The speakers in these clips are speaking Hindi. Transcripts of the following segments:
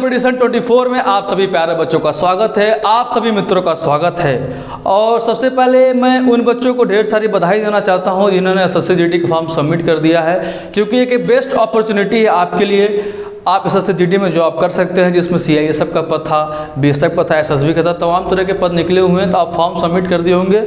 एडिशन 24 में आप सभी प्यारे बच्चों का स्वागत है, आप सभी मित्रों का स्वागत है। और सबसे पहले मैं उन बच्चों को ढेर सारी बधाई देना चाहता हूं जिन्होंने एसएससी जीडी का फॉर्म सबमिट कर दिया है, क्योंकि एक बेस्ट अपॉर्चुनिटी है आपके लिए। आप एसएससी जीडी में जॉब कर सकते हैं, जिसमें सीआईएसएफ का पद था, बीएसएफ पद था, एसएसबी का था, तमाम तरह के पद निकले हुए हैं। तो आप फॉर्म सबमिट कर दिए होंगे।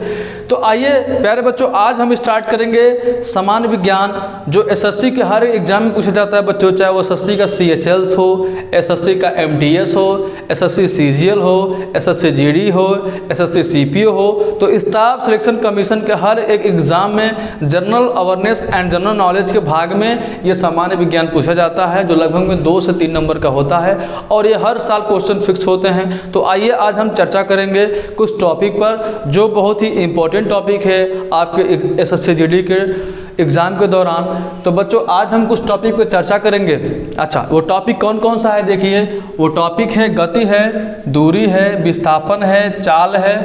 तो आइए प्यारे बच्चों, आज हम स्टार्ट करेंगे सामान्य विज्ञान, जो एसएससी के हर एग्जाम में पूछा जाता है बच्चों, चाहे वो एसएससी का सीएचएल्स हो, एसएससी का एमटीएस हो, एसएससी सीजीएल हो, एसएससी जीडी हो, एसएससी सीपीओ हो। तो स्टाफ सिलेक्शन कमीशन के हर एक एग्जाम में general awareness and general knowledge के भाग में ये सामान्य विज्ञान पूछा जाता है, जो लगभग में 2 से 3 नंबर का होता है और ये हर साल क्वेश्चन फिक्स होते हैं। तो आइए आज हम चर्चा करेंगे कुछ टॉपिक पर जो बहुत ही इंपॉर्टेंट टॉपिक है आपके एसएससी जीडी के एग्ज़ाम के दौरान। तो बच्चों आज हम कुछ टॉपिक पर चर्चा करेंगे। अच्छा, वो टॉपिक कौन कौन सा है देखिए। वो टॉपिक है गति है, दूरी है, विस्थापन है, चाल है,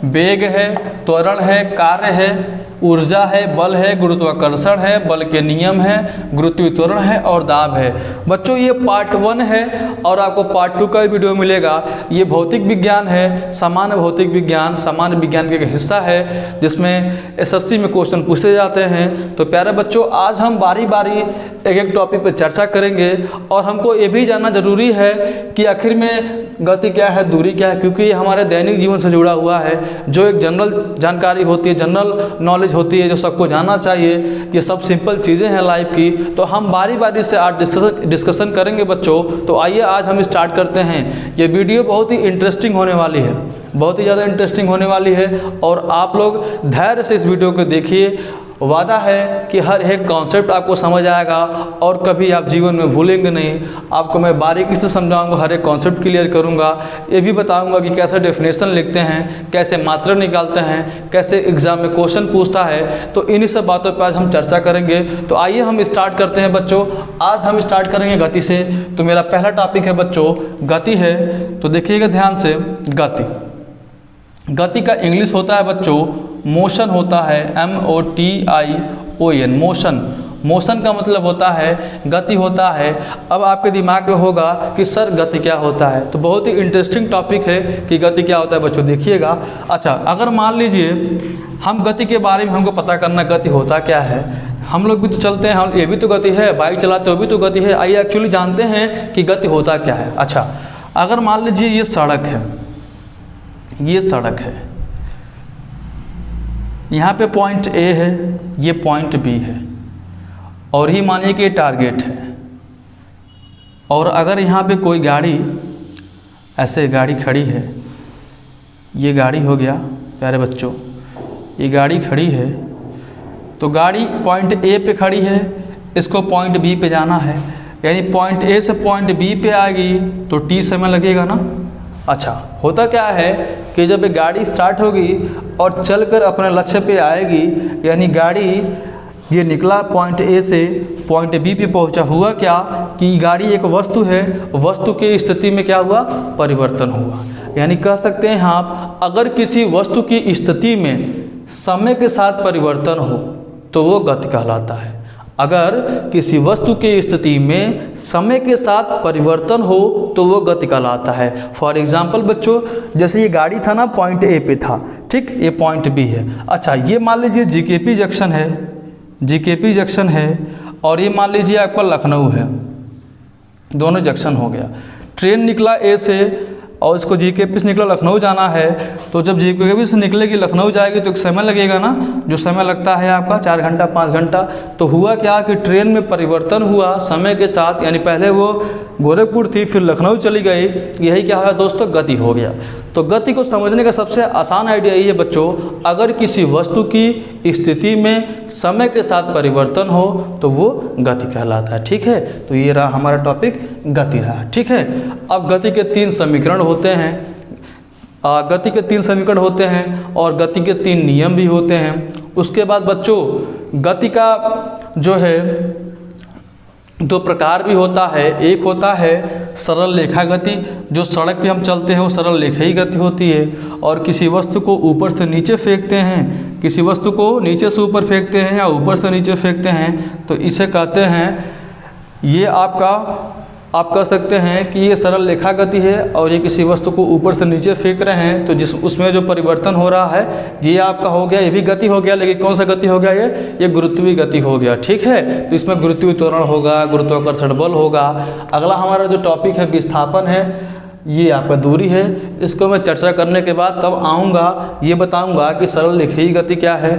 वेग है, त्वरण है, कार्य है, ऊर्जा है, बल है, गुरुत्वाकर्षण है, बल के नियम है, गुरुत्वाकर्षण है और दाब है। बच्चों ये पार्ट 1 है और आपको पार्ट 2 का वीडियो मिलेगा। ये भौतिक विज्ञान है, सामान्य भौतिक विज्ञान, सामान्य विज्ञान का एक हिस्सा है जिसमें एसएससी में क्वेश्चन पूछे जाते हैं। तो प्यारे बच्चों आज हम बारी बारी एक एक टॉपिक पर चर्चा करेंगे और हमको ये भी जानना जरूरी है कि आखिर में गति क्या है, दूरी क्या है, क्योंकि ये हमारे दैनिक जीवन से जुड़ा हुआ है। जो एक जनरल जानकारी होती है, जनरल नॉलेज होती है, जो सबको जानना चाहिए। ये सब सिंपल चीज़ें हैं लाइफ की। तो हम बारी बारी से आज डिस्कशन करेंगे बच्चों। तो आइए आज हम स्टार्ट करते हैं। ये वीडियो बहुत ही इंटरेस्टिंग होने वाली है, बहुत ही ज़्यादा इंटरेस्टिंग होने वाली है और आप लोग धैर्य से इस वीडियो को देखिए। वादा है कि हर एक कॉन्सेप्ट आपको समझ आएगा और कभी आप जीवन में भूलेंगे नहीं। आपको मैं बारीकी से समझाऊंगा, हर एक कॉन्सेप्ट क्लियर करूंगा। ये भी बताऊंगा कि कैसे डेफिनेशन लिखते हैं, कैसे मात्रा निकालते हैं, कैसे एग्जाम में क्वेश्चन पूछता है। तो इन्हीं सब बातों पर आज हम चर्चा करेंगे। तो आइए हम स्टार्ट करते हैं बच्चों। आज हम स्टार्ट करेंगे गति से। तो मेरा पहला टॉपिक है बच्चों गति है। तो देखिएगा ध्यान से, गति का इंग्लिश होता है बच्चों मोशन होता है, MOTION, मोशन का मतलब होता है गति होता है। अब आपके दिमाग में होगा कि सर गति क्या होता है। तो बहुत ही इंटरेस्टिंग टॉपिक है कि गति क्या होता है बच्चों, देखिएगा। अच्छा, अगर मान लीजिए हम गति के बारे में हमको पता करना गति होता क्या है। हम लोग भी तो चलते हैं, हम ये भी तो गति है, बाइक चलाते हो भी तो गति है। आइए एक्चुअली जानते हैं कि गति होता क्या है। अच्छा, अगर मान लीजिए ये सड़क है, ये सड़क है, यहाँ पे पॉइंट A है, ये पॉइंट B है और ये मानिए कि टारगेट है। और अगर यहाँ पे कोई गाड़ी, ऐसे गाड़ी खड़ी है, ये गाड़ी हो गया प्यारे बच्चों, ये गाड़ी खड़ी है। तो गाड़ी पॉइंट A पे खड़ी है, इसको पॉइंट B पे जाना है, यानी पॉइंट A से पॉइंट B पे आएगी तो T समय लगेगा ना। अच्छा, होता क्या है कि जब एक गाड़ी स्टार्ट होगी और चलकर अपने लक्ष्य पे आएगी, यानी गाड़ी ये निकला पॉइंट A से पॉइंट B पे पहुंचा, हुआ क्या कि गाड़ी एक वस्तु है, वस्तु की स्थिति में क्या हुआ, परिवर्तन हुआ। यानी कह सकते हैं आप, अगर किसी वस्तु की स्थिति में समय के साथ परिवर्तन हो तो वो गति कहलाता है। अगर किसी वस्तु की स्थिति में समय के साथ परिवर्तन हो तो वो गति कहलाता है। फॉर एग्जांपल बच्चों, जैसे ये गाड़ी था ना, पॉइंट A पे था, ठीक, ये पॉइंट B है। अच्छा, ये मान लीजिए GKP जंक्शन है, GKP जंक्शन है और ये मान लीजिए आपका लखनऊ है, दोनों जंक्शन हो गया। ट्रेन निकला A से और इसको GKP से निकला लखनऊ जाना है। तो जब GKP से निकलेगी लखनऊ जाएगी तो एक समय लगेगा ना, जो समय लगता है आपका 4 घंटा 5 घंटा। तो हुआ क्या कि ट्रेन में परिवर्तन हुआ समय के साथ, यानी पहले वो गोरखपुर थी फिर लखनऊ चली गई। यही क्या है दोस्तों, गति हो गया। तो गति को समझने का सबसे आसान आइडिया यही है बच्चों, अगर किसी वस्तु की स्थिति में समय के साथ परिवर्तन हो तो वो गति कहलाता है। ठीक है, तो ये रहा हमारा टॉपिक गति रहा। ठीक है, अब गति के 3 समीकरण होते हैं, गति के 3 समीकरण होते हैं और गति के 3 नियम भी होते हैं। उसके बाद बच्चों गति का जो है 2 प्रकार भी होता है। एक होता है सरल रेखा गति, जो सड़क पे हम चलते हैं वो सरल रेखा ही गति होती है। और किसी वस्तु को ऊपर से नीचे फेंकते हैं, किसी वस्तु को नीचे से ऊपर फेंकते हैं या ऊपर से नीचे फेंकते हैं, तो इसे कहते हैं, ये आपका आप कह सकते हैं कि ये सरल रेखा गति है और ये किसी वस्तु को ऊपर से नीचे फेंक रहे हैं, तो जिस उसमें जो परिवर्तन हो रहा है ये आपका हो गया, ये भी गति हो गया, लेकिन कौन सा गति हो गया, ये गुरुत्वीय गति हो गया। ठीक है, तो इसमें गुरुत्वीय त्वरण होगा, गुरुत्वाकर्षण बल होगा। अगला हमारा जो टॉपिक है विस्थापन है, ये आपका दूरी है। इसको मैं चर्चा करने के बाद तब आऊँगा, ये बताऊँगा कि सरल रेखीय गति क्या है।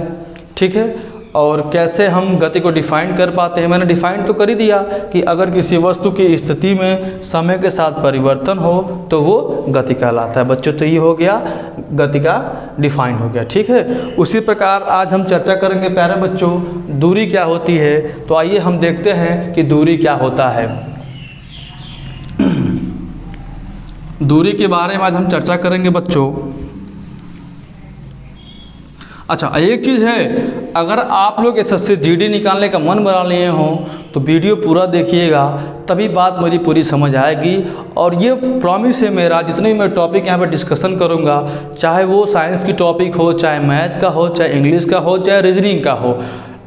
ठीक है, और कैसे हम गति को डिफाइन कर पाते हैं। मैंने डिफाइन तो कर ही दिया कि अगर किसी वस्तु की स्थिति में समय के साथ परिवर्तन हो तो वो गति कहलाता है। बच्चों, तो ये हो गया गति का डिफाइन हो गया। ठीक है, उसी प्रकार आज हम चर्चा करेंगे प्यारे बच्चों दूरी क्या होती है। तो आइए हम देखते हैं कि दूरी क्या होता है। दूरी के बारे में आज हम चर्चा करेंगे बच्चों। अच्छा, एक चीज़ है, अगर आप लोग एसएससी जीडी निकालने का मन बना लिए हों तो वीडियो पूरा देखिएगा, तभी बात मेरी पूरी समझ आएगी। और ये प्रॉमिस है मेरा, जितने भी मैं टॉपिक यहाँ पे डिस्कशन करूँगा, चाहे वो साइंस की टॉपिक हो, चाहे मैथ का हो, चाहे इंग्लिश का हो, चाहे रीजनिंग का हो,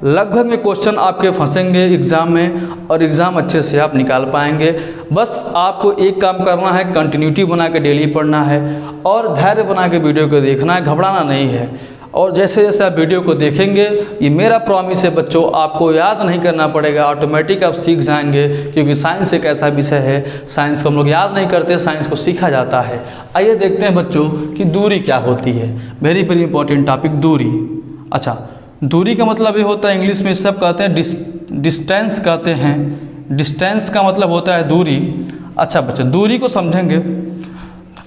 लगभग में क्वेश्चन आपके फंसेंगे एग्ज़ाम में और एग्ज़ाम अच्छे से आप निकाल पाएंगे। बस आपको एक काम करना है, कंटिन्यूटी बना के डेली पढ़ना है और धैर्य बना के वीडियो को देखना है, घबराना नहीं है। और जैसे जैसे आप वीडियो को देखेंगे, ये मेरा प्रॉमिस है बच्चों, आपको याद नहीं करना पड़ेगा, ऑटोमेटिक आप सीख जाएंगे। क्योंकि साइंस एक ऐसा विषय है, साइंस को हम लोग याद नहीं करते, साइंस को सीखा जाता है। आइए देखते हैं बच्चों कि दूरी क्या होती है। वेरी वेरी इंपॉर्टेंट टॉपिक, दूरी। अच्छा, दूरी का मतलब ये होता है, इंग्लिश में सब कहते हैं डिस्टेंस कहते हैं। डिस्टेंस का मतलब होता है दूरी। अच्छा बच्चों, दूरी को समझेंगे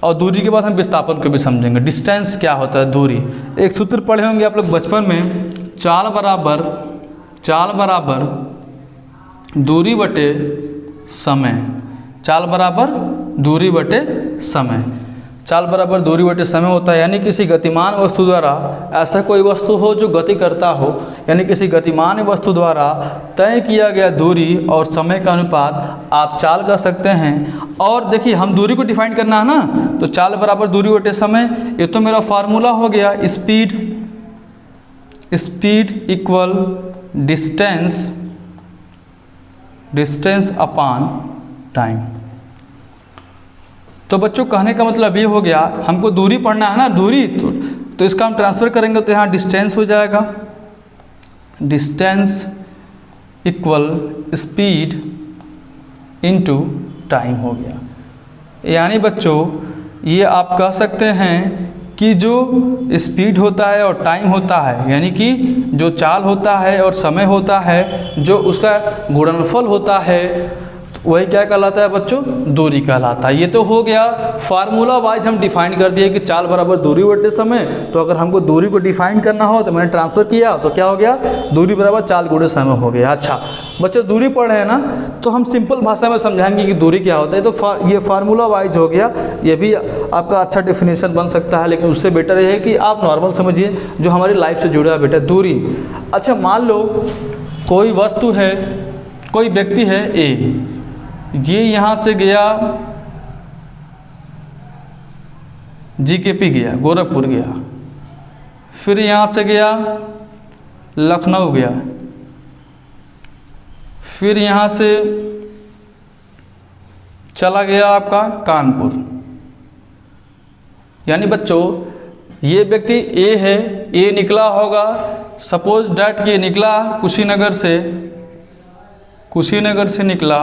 और दूरी के बाद हम विस्थापन को भी समझेंगे। डिस्टेंस क्या होता है, दूरी। एक सूत्र पढ़े होंगे आप लोग बचपन में, चाल बराबर दूरी बटे समय। चाल बराबर दूरी बटे समय। चाल बराबर दूरी बटे समय होता है, यानी किसी गतिमान वस्तु द्वारा ऐसा कोई वस्तु हो जो गति करता हो, यानी किसी गतिमान वस्तु द्वारा तय किया गया दूरी और समय का अनुपात आप चाल कर सकते हैं। और देखिए, हम दूरी को डिफाइन करना है ना, तो चाल बराबर दूरी बटे समय, ये तो मेरा फार्मूला हो गया। Speed equal distance upon time. तो बच्चों कहने का मतलब ये हो गया, हमको दूरी पढ़ना है ना, दूरी तो इसका हम ट्रांसफ़र करेंगे तो यहाँ डिस्टेंस हो जाएगा। Distance equal speed into time हो गया। यानी बच्चों ये आप कह सकते हैं कि जो स्पीड होता है और टाइम होता है, यानी कि जो चाल होता है और समय होता है, जो उसका गुणनफल होता है, वही क्या कहलाता है बच्चों, दूरी कहलाता है। ये तो हो गया फार्मूला वाइज हम डिफाइन कर दिए कि चाल बराबर दूरी बटे समय। तो अगर हमको दूरी को डिफाइन करना हो तो मैंने ट्रांसफ़र किया तो क्या हो गया, दूरी बराबर चाल गुणे समय हो गया। अच्छा बच्चों, दूरी पढ़ रहे हैं ना, तो हम सिंपल भाषा में समझाएंगे कि दूरी क्या होता है। तो ये फार्मूला वाइज हो गया, ये भी आपका अच्छा डेफिनेशन बन सकता है, लेकिन उससे बेटर ये है कि आप नॉर्मल समझिए जो हमारी लाइफ से जुड़ा है बेटा, दूरी। अच्छा, मान लो कोई वस्तु है, कोई व्यक्ति है ए, ये यहाँ से गया जीकेपी गया, गोरखपुर गया, फिर यहाँ से गया लखनऊ गया, फिर यहाँ से चला गया आपका कानपुर। यानी बच्चों ये व्यक्ति ए है, ए निकला होगा, सपोज डैट कि निकला कुशीनगर से निकला,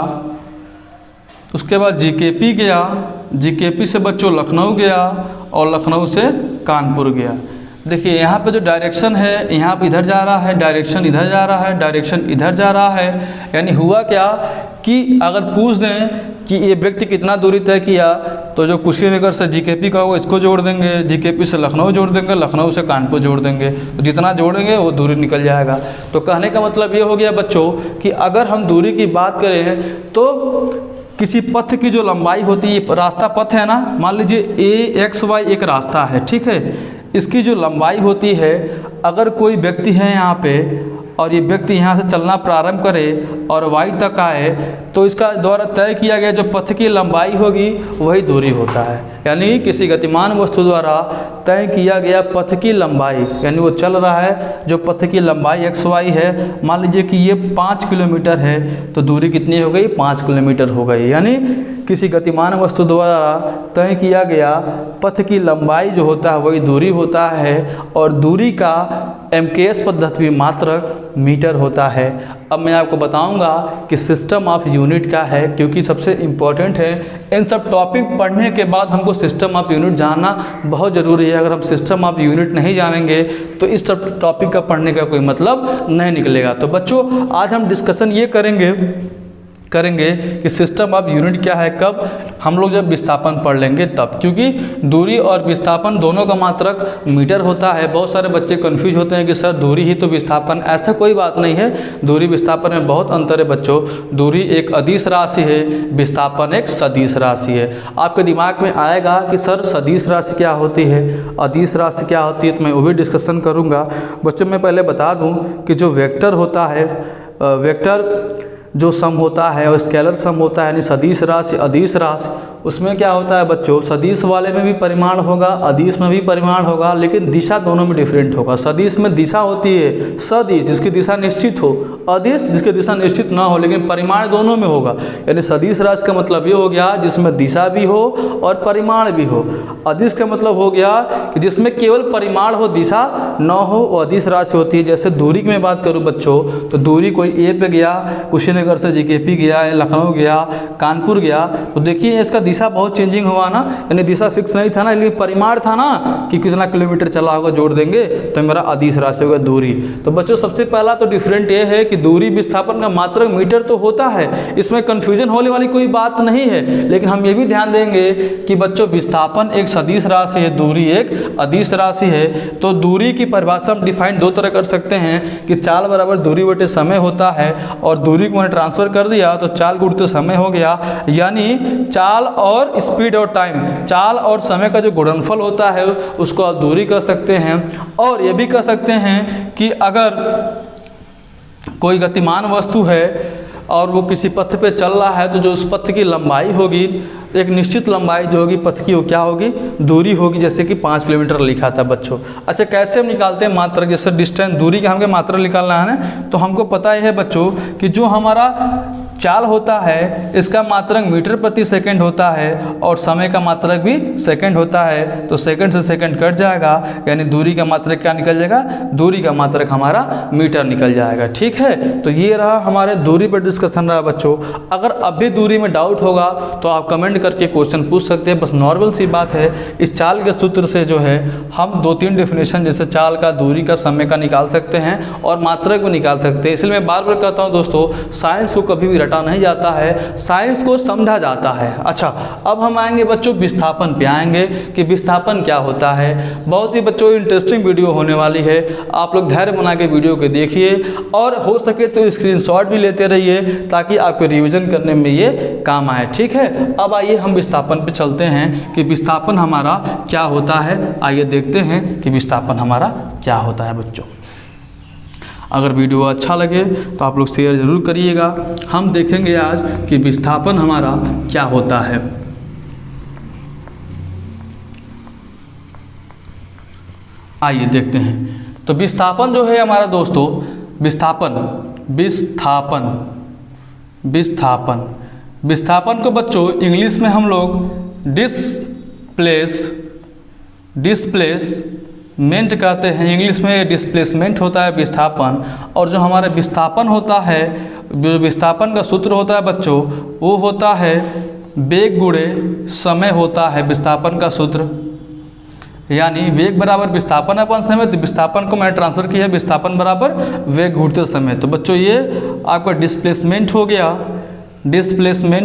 उसके बाद जीकेपी गया, जीकेपी से बच्चों लखनऊ गया और लखनऊ से कानपुर गया। देखिए यहाँ पे जो डायरेक्शन है, यहाँ पे इधर जा रहा है, डायरेक्शन इधर जा रहा है, डायरेक्शन इधर जा रहा है। यानी हुआ क्या कि अगर पूछ दें कि ये व्यक्ति कितना दूरी तय किया, तो जो कुशीनगर से जीकेपी का होगा इसको जोड़ देंगे, जीकेपी से लखनऊ जोड़ देंगे, लखनऊ से कानपुर जोड़ देंगे, तो जितना जोड़ेंगे वो दूरी निकल जाएगा। तो कहने का मतलब ये हो गया बच्चों कि अगर हम दूरी की बात करें तो किसी पथ की जो लंबाई होती है, रास्ता पथ है ना, मान लीजिए AXY एक रास्ता है, ठीक है, इसकी जो लंबाई होती है, अगर कोई व्यक्ति है यहाँ पे और ये व्यक्ति यहाँ से चलना प्रारंभ करे और Y तक आए, तो इसका द्वारा तय किया गया जो पथ की लंबाई होगी वही दूरी होता है। यानी किसी गतिमान वस्तु द्वारा तय किया गया पथ की लंबाई, यानी वो चल रहा है, जो पथ की लंबाई XY है, मान लीजिए कि ये 5 किलोमीटर है, तो दूरी कितनी हो गई? 5 किलोमीटर हो गई। यानी किसी गतिमान वस्तु द्वारा तय किया गया पथ की लंबाई जो होता है वही दूरी होता है, और दूरी का MKS पद्धति में मात्रक मीटर होता है। अब मैं आपको बताऊंगा कि सिस्टम ऑफ यूनिट क्या है, क्योंकि सबसे इम्पोर्टेंट है। इन सब टॉपिक पढ़ने के बाद हमको सिस्टम ऑफ यूनिट जानना बहुत ज़रूरी है। अगर हम सिस्टम ऑफ यूनिट नहीं जानेंगे तो इस सब टॉपिक का पढ़ने का कोई मतलब नहीं निकलेगा। तो बच्चों, आज हम डिस्कशन ये करेंगे कि सिस्टम ऑफ यूनिट क्या है, कब हम लोग जब विस्थापन पढ़ लेंगे तब, क्योंकि दूरी और विस्थापन दोनों का मात्रक मीटर होता है। बहुत सारे बच्चे कंफ्यूज होते हैं कि सर दूरी ही तो विस्थापन, ऐसा कोई बात नहीं है। दूरी विस्थापन में बहुत अंतर है बच्चों। दूरी एक अदिश राशि है, विस्थापन एक सदिश राशि है। आपके दिमाग में आएगा कि सर सदिश राशि क्या होती है, अदिश राशि क्या होती है, तो मैं वो भी डिस्कशन करूँगा। बच्चों मैं पहले बता दूँ कि जो वेक्टर होता है, वेक्टर जो सम होता है और स्केलर सम होता है, यानी सदिश राशि अदिश राशि, उसमें क्या होता है बच्चों, सदिश वाले में भी परिमाण होगा, अदिश में भी परिमाण होगा, लेकिन दिशा दोनों में डिफरेंट होगा। सदिश में दिशा होती है सदिश, जिसकी दिशा निश्चित हो, अदिश जिसकी दिशा निश्चित ना हो, लेकिन परिमाण दोनों में होगा। यानी सदिश राशि का मतलब ये हो गया जिसमें दिशा भी हो और परिमाण भी हो। अदिश का मतलब हो गया कि जिसमें केवल परिमाण हो, दिशा न हो, वो अदिश राशि होती है। जैसे दूरी की मैं बात करूँ बच्चों, तो दूरी कोई ए पे गया, कुशीनगर से JKP गया, लखनऊ गया, कानपुर गया, तो देखिए इसका दिशा बहुत चेंजिंग हुआ ना, यानी दिशा फिक्स नहीं था ना, लेकिन परिमाण था ना कि कितना किलोमीटर चला होगा, जोड़ देंगे तो मेरा अदिश राशि होगा दूरी। तो बच्चों सबसे पहला तो डिफरेंट ये है कि दूरी विस्थापन का मात्रक मीटर तो होता है, इसमें कन्फ्यूजन होने वाली कोई बात नहीं है। लेकिन हम ये भी ध्यान देंगे कि बच्चों विस्थापन एक सदिश राशि है, दूरी एक अदिश राशि है। तो दूरी की परिभाषा हम डिफाइन दो तरह कर सकते हैं कि चाल बराबर दूरी बटे समय होता है, और दूरी को मैंने ट्रांसफर कर दिया तो चाल गुणित समय हो गया। यानी चाल और स्पीड और टाइम, चाल और समय का जो गुणनफल होता है उसको आप दूरी कर सकते हैं। और ये भी कह सकते हैं कि अगर कोई गतिमान वस्तु है और वो किसी पथ पे चल रहा है, तो जो उस पथ की लंबाई होगी, एक निश्चित लंबाई जो होगी पथ की, वो क्या होगी, दूरी होगी। जैसे कि 5 किलोमीटर लिखा था बच्चों। अच्छा, कैसे हम निकालते हैं मात्रक, जैसे डिस्टेंस, दूरी का हमें मात्रक निकालना है ना, तो हमको पता है बच्चों कि जो हमारा चाल होता है इसका मात्रक मीटर प्रति सेकंड होता है, और समय का मात्रक भी सेकंड होता है। तो सेकंड से सेकंड कट जाएगा, यानी दूरी का मात्रक क्या निकल जाएगा, दूरी का मात्रक हमारा मीटर निकल जाएगा। ठीक है, तो ये रहा हमारे दूरी पर डिस्कशन रहा बच्चों। अगर अभी दूरी में डाउट होगा तो आप कमेंट करके क्वेश्चन पूछ सकते हैं। बस नॉर्मल सी बात है, इस चाल के सूत्र से जो है हम 2-3 डेफिनेशन जैसे चाल का, दूरी का, समय का निकाल सकते हैं और मात्रक भी निकाल सकते हैं। इसलिए मैं बार बार कहता हूं दोस्तों, साइंस को कभी भी रटा नहीं जाता है, साइंस को समझा जाता है। अच्छा, अब हम आएंगे बच्चों विस्थापन पे आएंगे कि विस्थापन क्या होता है। बहुत ही बच्चों इंटरेस्टिंग वीडियो होने वाली है, आप लोग धैर्य बना के वीडियो को देखिए, और हो सके तो स्क्रीनशॉट भी लेते रहिए ताकि आपको रिवीजन करने में ये काम आए। ठीक है, अब आइए हम विस्थापन पे चलते हैं कि विस्थापन हमारा क्या होता है। आइए देखते हैं कि विस्थापन हमारा क्या होता है बच्चों। अगर वीडियो अच्छा लगे तो आप लोग शेयर ज़रूर करिएगा। हम देखेंगे आज कि विस्थापन हमारा क्या होता है। आइए देखते हैं। तो विस्थापन जो है हमारा दोस्तों, विस्थापन को बच्चों इंग्लिश में हम लोग डिस्प्लेसमेंट कहते हैं। इंग्लिश में डिस्प्लेसमेंट होता है विस्थापन। और जो हमारा विस्थापन होता है, जो विस्थापन का सूत्र होता है बच्चों, वो होता है वेग गुणे समय होता है विस्थापन का सूत्र। यानी वेग बराबर विस्थापन अपन समय, तो विस्थापन को मैंने ट्रांसफर किया, विस्थापन बराबर वेग घूरते समय। तो बच्चों ये आपका डिस्प्लेसमेंट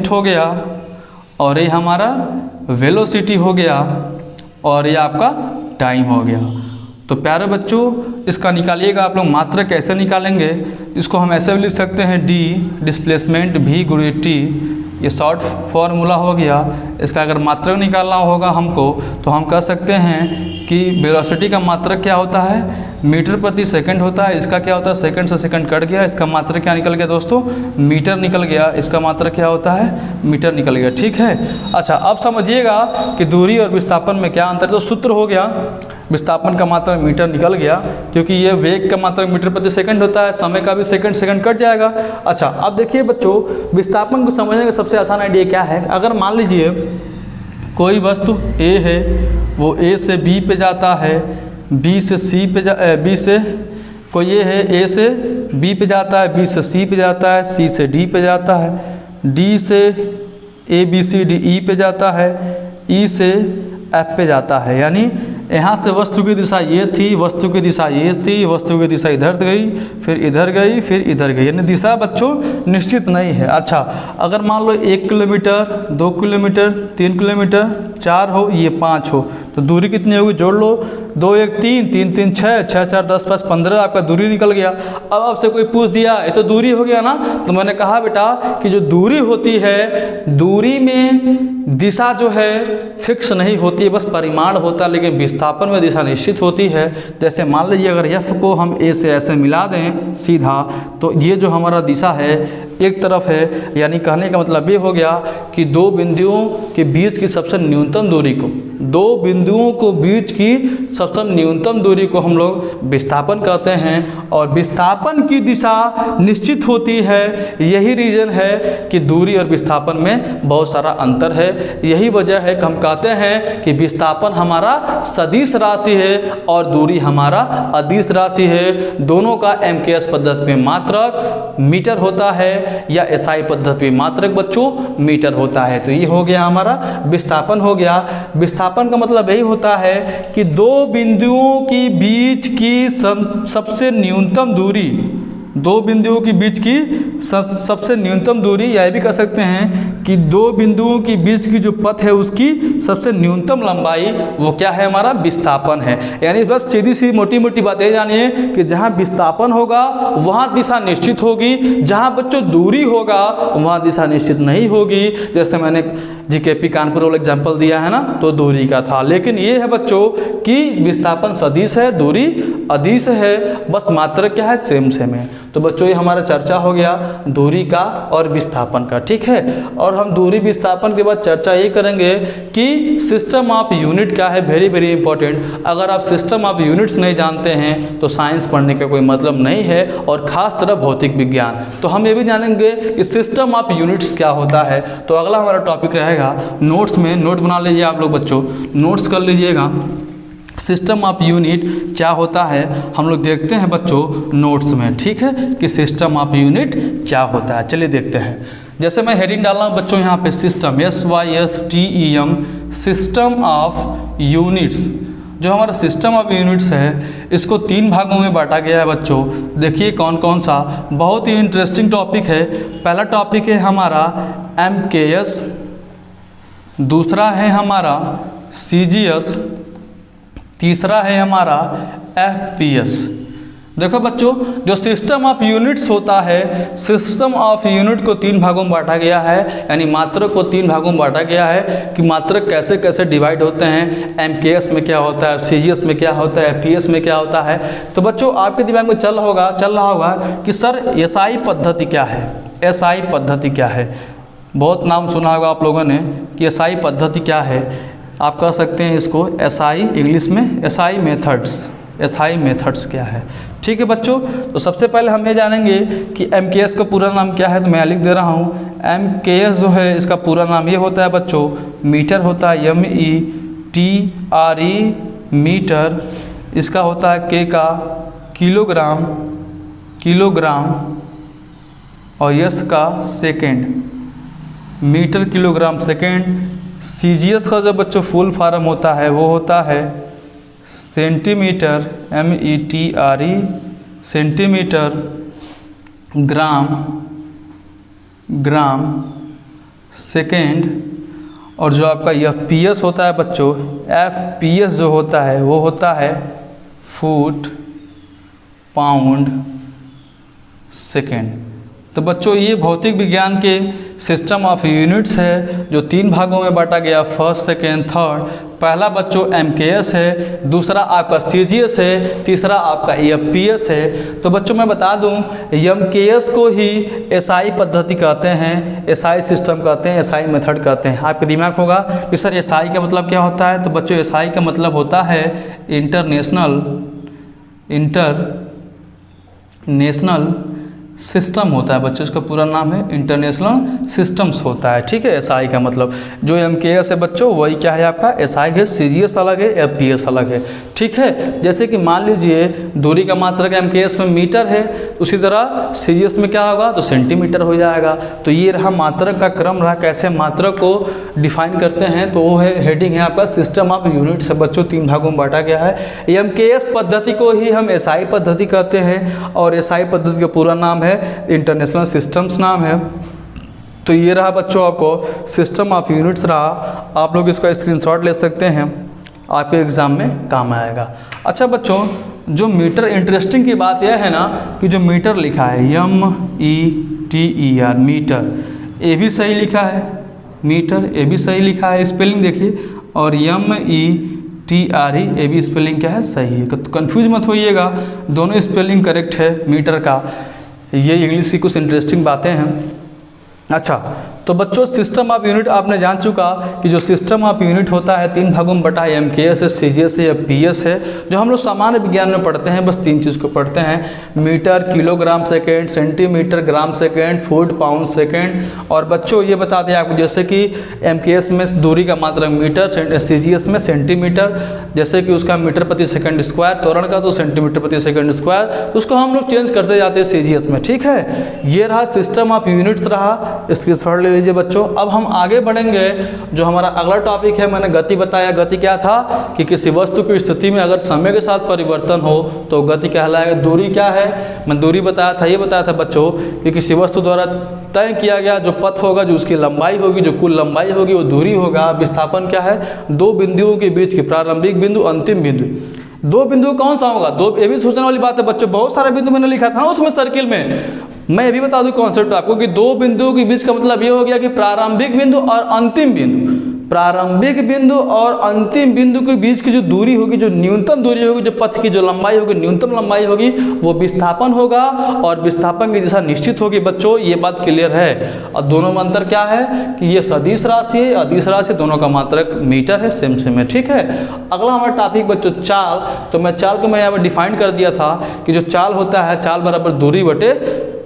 हो गया, और ये हमारा वेलोसिटी हो गया, और ये आपका टाइम हो गया। तो प्यारे बच्चों, इसका निकालिएगा आप लोग। मात्रक कैसे निकालेंगे, इसको हम ऐसे भी लिख सकते हैं, डी डिस्प्लेसमेंट भी गुणे टी, ये शॉर्ट फॉर्मूला हो गया। इसका अगर मात्रक निकालना होगा हमको, तो हम कह सकते हैं कि वेलोसिटी का मात्रक क्या होता है, मीटर प्रति सेकंड होता है, इसका क्या होता है, सेकंड से सेकंड कट गया, इसका मात्रक क्या निकल गया दोस्तों, मीटर निकल गया, इसका मात्रक क्या होता है, मीटर निकल गया। ठीक है, अच्छा अब समझिएगा कि दूरी और विस्थापन में क्या अंतर है। तो सूत्र हो गया, विस्थापन का मात्रक मीटर निकल गया, क्योंकि ये वेग का मात्रक मीटर प्रति सेकंड होता है, समय का भी सेकंड सेकंड कट जाएगा। अच्छा अब देखिए बच्चों, विस्थापन को समझने का सबसे आसान आइडिया क्या है, अगर मान लीजिए कोई वस्तु A है, वो A से B पे जाता है, B से C पे B से कोई ये है A से B पे जाता है, B से C पे जाता है, C से D पे जाता है, D से ABCD E पे जाता है, E से F पे जाता है। यानी यहाँ से वस्तु की दिशा ये थी, वस्तु की दिशा ये थी, वस्तु की दिशा इधर गई, फिर इधर गई, फिर इधर गई, यानी दिशा बच्चों निश्चित नहीं है। अच्छा अगर मान लो 1 किलोमीटर, 2 किलोमीटर, 3 किलोमीटर, 4 हो, ये 5 हो, तो दूरी कितनी होगी, जोड़ लो, 2 1 3, 3 3 6, 6 4 10 5 15, आपका दूरी निकल गया। अब आपसे कोई पूछ दिया ये तो दूरी हो गया ना, तो मैंने कहा बेटा कि जो दूरी होती है, दूरी में दिशा जो है फिक्स नहीं होती है, बस परिमाण होता है, लेकिन विस्थापन में दिशा निश्चित होती है। जैसे मान लीजिए अगर F को हम A से ऐसे मिला दें सीधा, तो ये जो हमारा दिशा है एक तरफ है, यानी कहने का मतलब ये हो गया कि दो बिंदुओं के बीच की सबसे न्यूनतम दूरी को, दो बिंदुओं को बीच की सबसे न्यूनतम दूरी को हम लोग विस्थापन कहते हैं। और विस्थापन की दिशा निश्चित होती है, यही रीज़न है कि दूरी और विस्थापन में बहुत सारा अंतर है। यही वजह है कि हम कहते हैं कि विस्थापन हमारा सदिश राशि है और दूरी हमारा अदिश राशि है। दोनों का MKS पद्धति में मात्रक मीटर होता है या SI पद्धति में मात्रक बच्चों मीटर होता है। तो ये हो गया हमारा विस्थापन हो गया। विस्थापन का मतलब यही होता है कि दो बिंदुओं की बीच की सबसे न्यूनतम दूरी, दो बिंदुओं के बीच की सबसे न्यूनतम दूरी, यह भी कह सकते हैं कि दो बिंदुओं के बीच की जो पथ है उसकी सबसे न्यूनतम लंबाई, वो क्या है, हमारा विस्थापन है। यानी बस सीधी सी मोटी मोटी बातें जानिए कि जहाँ विस्थापन होगा वहाँ दिशा निश्चित होगी, जहाँ बच्चों दूरी होगा वहाँ दिशा निश्चित नहीं होगी। जैसे मैंने GKP कानपुर वाला एग्जाम्पल दिया है ना, तो दूरी का था, लेकिन ये है बच्चों कि विस्थापन सदिश है, दूरी अदिश है, बस मात्रक क्या है, सेम सेम है। तो बच्चों ये हमारा चर्चा हो गया दूरी का और विस्थापन का, ठीक है। और हम दूरी विस्थापन के बाद चर्चा ये करेंगे कि सिस्टम ऑफ यूनिट क्या है, वेरी वेरी इंपॉर्टेंट। अगर आप सिस्टम ऑफ यूनिट्स नहीं जानते हैं तो साइंस पढ़ने का कोई मतलब नहीं है, और ख़ास तरह भौतिक विज्ञान। तो हम ये भी जानेंगे कि सिस्टम ऑफ यूनिट्स क्या होता है। तो अगला हमारा टॉपिक रहेगा नोट्स में, नोट बना लीजिए आप लोग बच्चों, नोट्स कर लीजिएगा। सिस्टम ऑफ यूनिट क्या होता है हम लोग देखते हैं बच्चों नोट्स में, ठीक है, कि सिस्टम ऑफ यूनिट क्या होता है। चलिए देखते हैं। जैसे मैं हेडिंग डाल रहा हूँ बच्चों यहाँ पे system, SYSTEM, system of units. जो हमारा सिस्टम ऑफ यूनिट्स है इसको 3 भागों में बांटा गया है बच्चों। देखिए कौन कौन सा, बहुत ही इंटरेस्टिंग टॉपिक है। पहला टॉपिक है हमारा MKS, दूसरा है हमारा CGS, तीसरा है हमारा FPS। देखो बच्चों, जो सिस्टम ऑफ यूनिट्स होता है, सिस्टम ऑफ यूनिट को 3 भागों में बांटा गया है, यानी मात्रक को 3 भागों में बांटा गया है कि मात्रक कैसे कैसे डिवाइड होते हैं। MKS में क्या होता है, CGS में क्या होता है, FPS में क्या होता है। तो बच्चों आपके दिमाग में चल रहा होगा कि सर SI पद्धति क्या है, SI पद्धति क्या है। बहुत नाम सुना होगा आप लोगों ने कि SI पद्धति क्या है। आप कह सकते हैं इसको SI, इंग्लिश में SI मेथड्स, SI मेथड्स क्या है, ठीक है बच्चों। तो सबसे पहले हम ये जानेंगे कि MKS का पूरा नाम क्या है। तो मैं लिख दे रहा हूँ, MKS जो है इसका पूरा नाम ये होता है बच्चों, मीटर होता है, METRE मीटर। इसका होता है K का किलोग्राम, और S का second, metre kilogram second. CGS का जो बच्चों फुल फॉर्म होता है वो होता है centimetre, METRE centimetre, gram second. और जो आपका FPS होता है बच्चों, FPS जो होता है वो होता है फुट पाउंड सेकेंड, तो बच्चों ये भौतिक विज्ञान के सिस्टम ऑफ यूनिट्स है जो 3 भागों में बांटा गया, फर्स्ट सेकेंड थर्ड। पहला बच्चों MKS है, दूसरा आपका CGS है, तीसरा आपका FPS है। तो बच्चों मैं बता दूं MKS को ही SI पद्धति कहते हैं, SI सिस्टम कहते हैं, SI मेथड कहते हैं। आपके दिमाग होगा कि सर SI का मतलब क्या होता है। तो बच्चों SI का मतलब होता है इंटरनेशनल सिस्टम होता है बच्चों, इसका पूरा नाम है इंटरनेशनल सिस्टम्स होता है। ठीक है, SI का मतलब जो MKS है बच्चों वही क्या है आपका SI है, CGS अलग है, FPS अलग है। ठीक है, जैसे कि मान लीजिए दूरी का मात्रक MKS में मीटर है, उसी तरह CGS में क्या होगा तो सेंटीमीटर हो जाएगा। तो ये रहा मात्रक का क्रम रहा, कैसे मात्रक को डिफाइन करते हैं। तो वो है हेडिंग है आपका सिस्टम ऑफ यूनिट्स है बच्चों, 3 भागों में बांटा गया है। MKS पद्धति को ही हम SI पद्धति कहते हैं और SI पद्धति का पूरा नाम है इंटरनेशनल सिस्टम्स नाम है। तो ये रहा बच्चों आपको सिस्टम ऑफ यूनिट्स रहा, आप लोग इसका स्क्रीनशॉट ले सकते हैं, आपके एग्ज़ाम में काम आएगा। अच्छा बच्चों, जो मीटर, इंटरेस्टिंग की बात यह है ना कि जो मीटर लिखा है METER मीटर, ये भी सही लिखा है, मीटर ये भी सही लिखा है, स्पेलिंग देखिए, और METRE ये भी स्पेलिंग क्या है सही है। तो कन्फ्यूज मत होइएगा, दोनों स्पेलिंग करेक्ट है मीटर का। ये इंग्लिश की कुछ इंटरेस्टिंग बातें हैं। अच्छा, तो बच्चों सिस्टम ऑफ यूनिट आपने जान चुका कि जो सिस्टम ऑफ यूनिट होता है 3 भागों में बटा है, MKS है, CGS है, FPS है। जो हम लोग सामान्य विज्ञान में पढ़ते हैं बस 3 चीज़ को पढ़ते हैं, metre, kilogram second, centimetre, gram second, foot, pound second. और बच्चों ये बता दें आपको, जैसे कि MKS में दूरी का मात्रक मीटर, CGS में सेंटीमीटर, जैसे कि उसका मीटर प्रति सेकंड स्क्वायर, त्वरण का तो सेंटीमीटर प्रति सेकंड स्क्वायर, उसको हम लोग चेंज करते जाते हैं CGS में। ठीक है, ये रहा सिस्टम ऑफ यूनिट्स रहा, इसकी शॉर्ट ले लीजिए बच्चों। अब हम आगे बढ़ेंगे, जो हमारा अगला टॉपिक है, मैंने गति बताया। गति क्या था कि किसी वस्तु की स्थिति में अगर समय के साथ परिवर्तन हो तो गति कहलाएगा। दूरी क्या है, मैं दूरी बताया था, ये बताया था बच्चों कि किसी वस्तु द्वारा तय किया गया जो पथ होगा, जो उसकी लंबाई होगी, जो कुल लंबाई होगी वो दूरी होगा। विस्थापन क्या है, 2 बिंदुओं के बीच की, प्रारंभिक बिंदु, अंतिम बिंदु। 2 बिंदु कौन सा होगा, 2, ये भी सोचने वाली बात है बच्चों, बहुत सारे बिंदु मैंने लिखा था उसमें सर्किल में। मैं ये भी बता दूं कॉन्सेप्ट आपको कि 2 बिंदुओं के बीच का मतलब ये हो गया कि प्रारंभिक बिंदु और अंतिम बिंदु, प्रारंभिक बिंदु और अंतिम बिंदु के बीच की जो दूरी होगी, जो न्यूनतम दूरी होगी, जो पथ की जो लंबाई होगी, न्यूनतम लंबाई होगी, वो विस्थापन होगा और विस्थापन की दिशा निश्चित होगी बच्चों। ये बात क्लियर है। और दोनों में अंतर क्या है कि ये सदिश राशि है, अदिश राशि, दोनों का मात्रक मीटर है, सेम सेम है। ठीक है, अगला हमारा टॉपिक बच्चों चाल। तो मैं चाल को मैं यहाँ पर डिफाइन कर दिया था कि जो चाल होता है, चाल बराबर दूरी बटे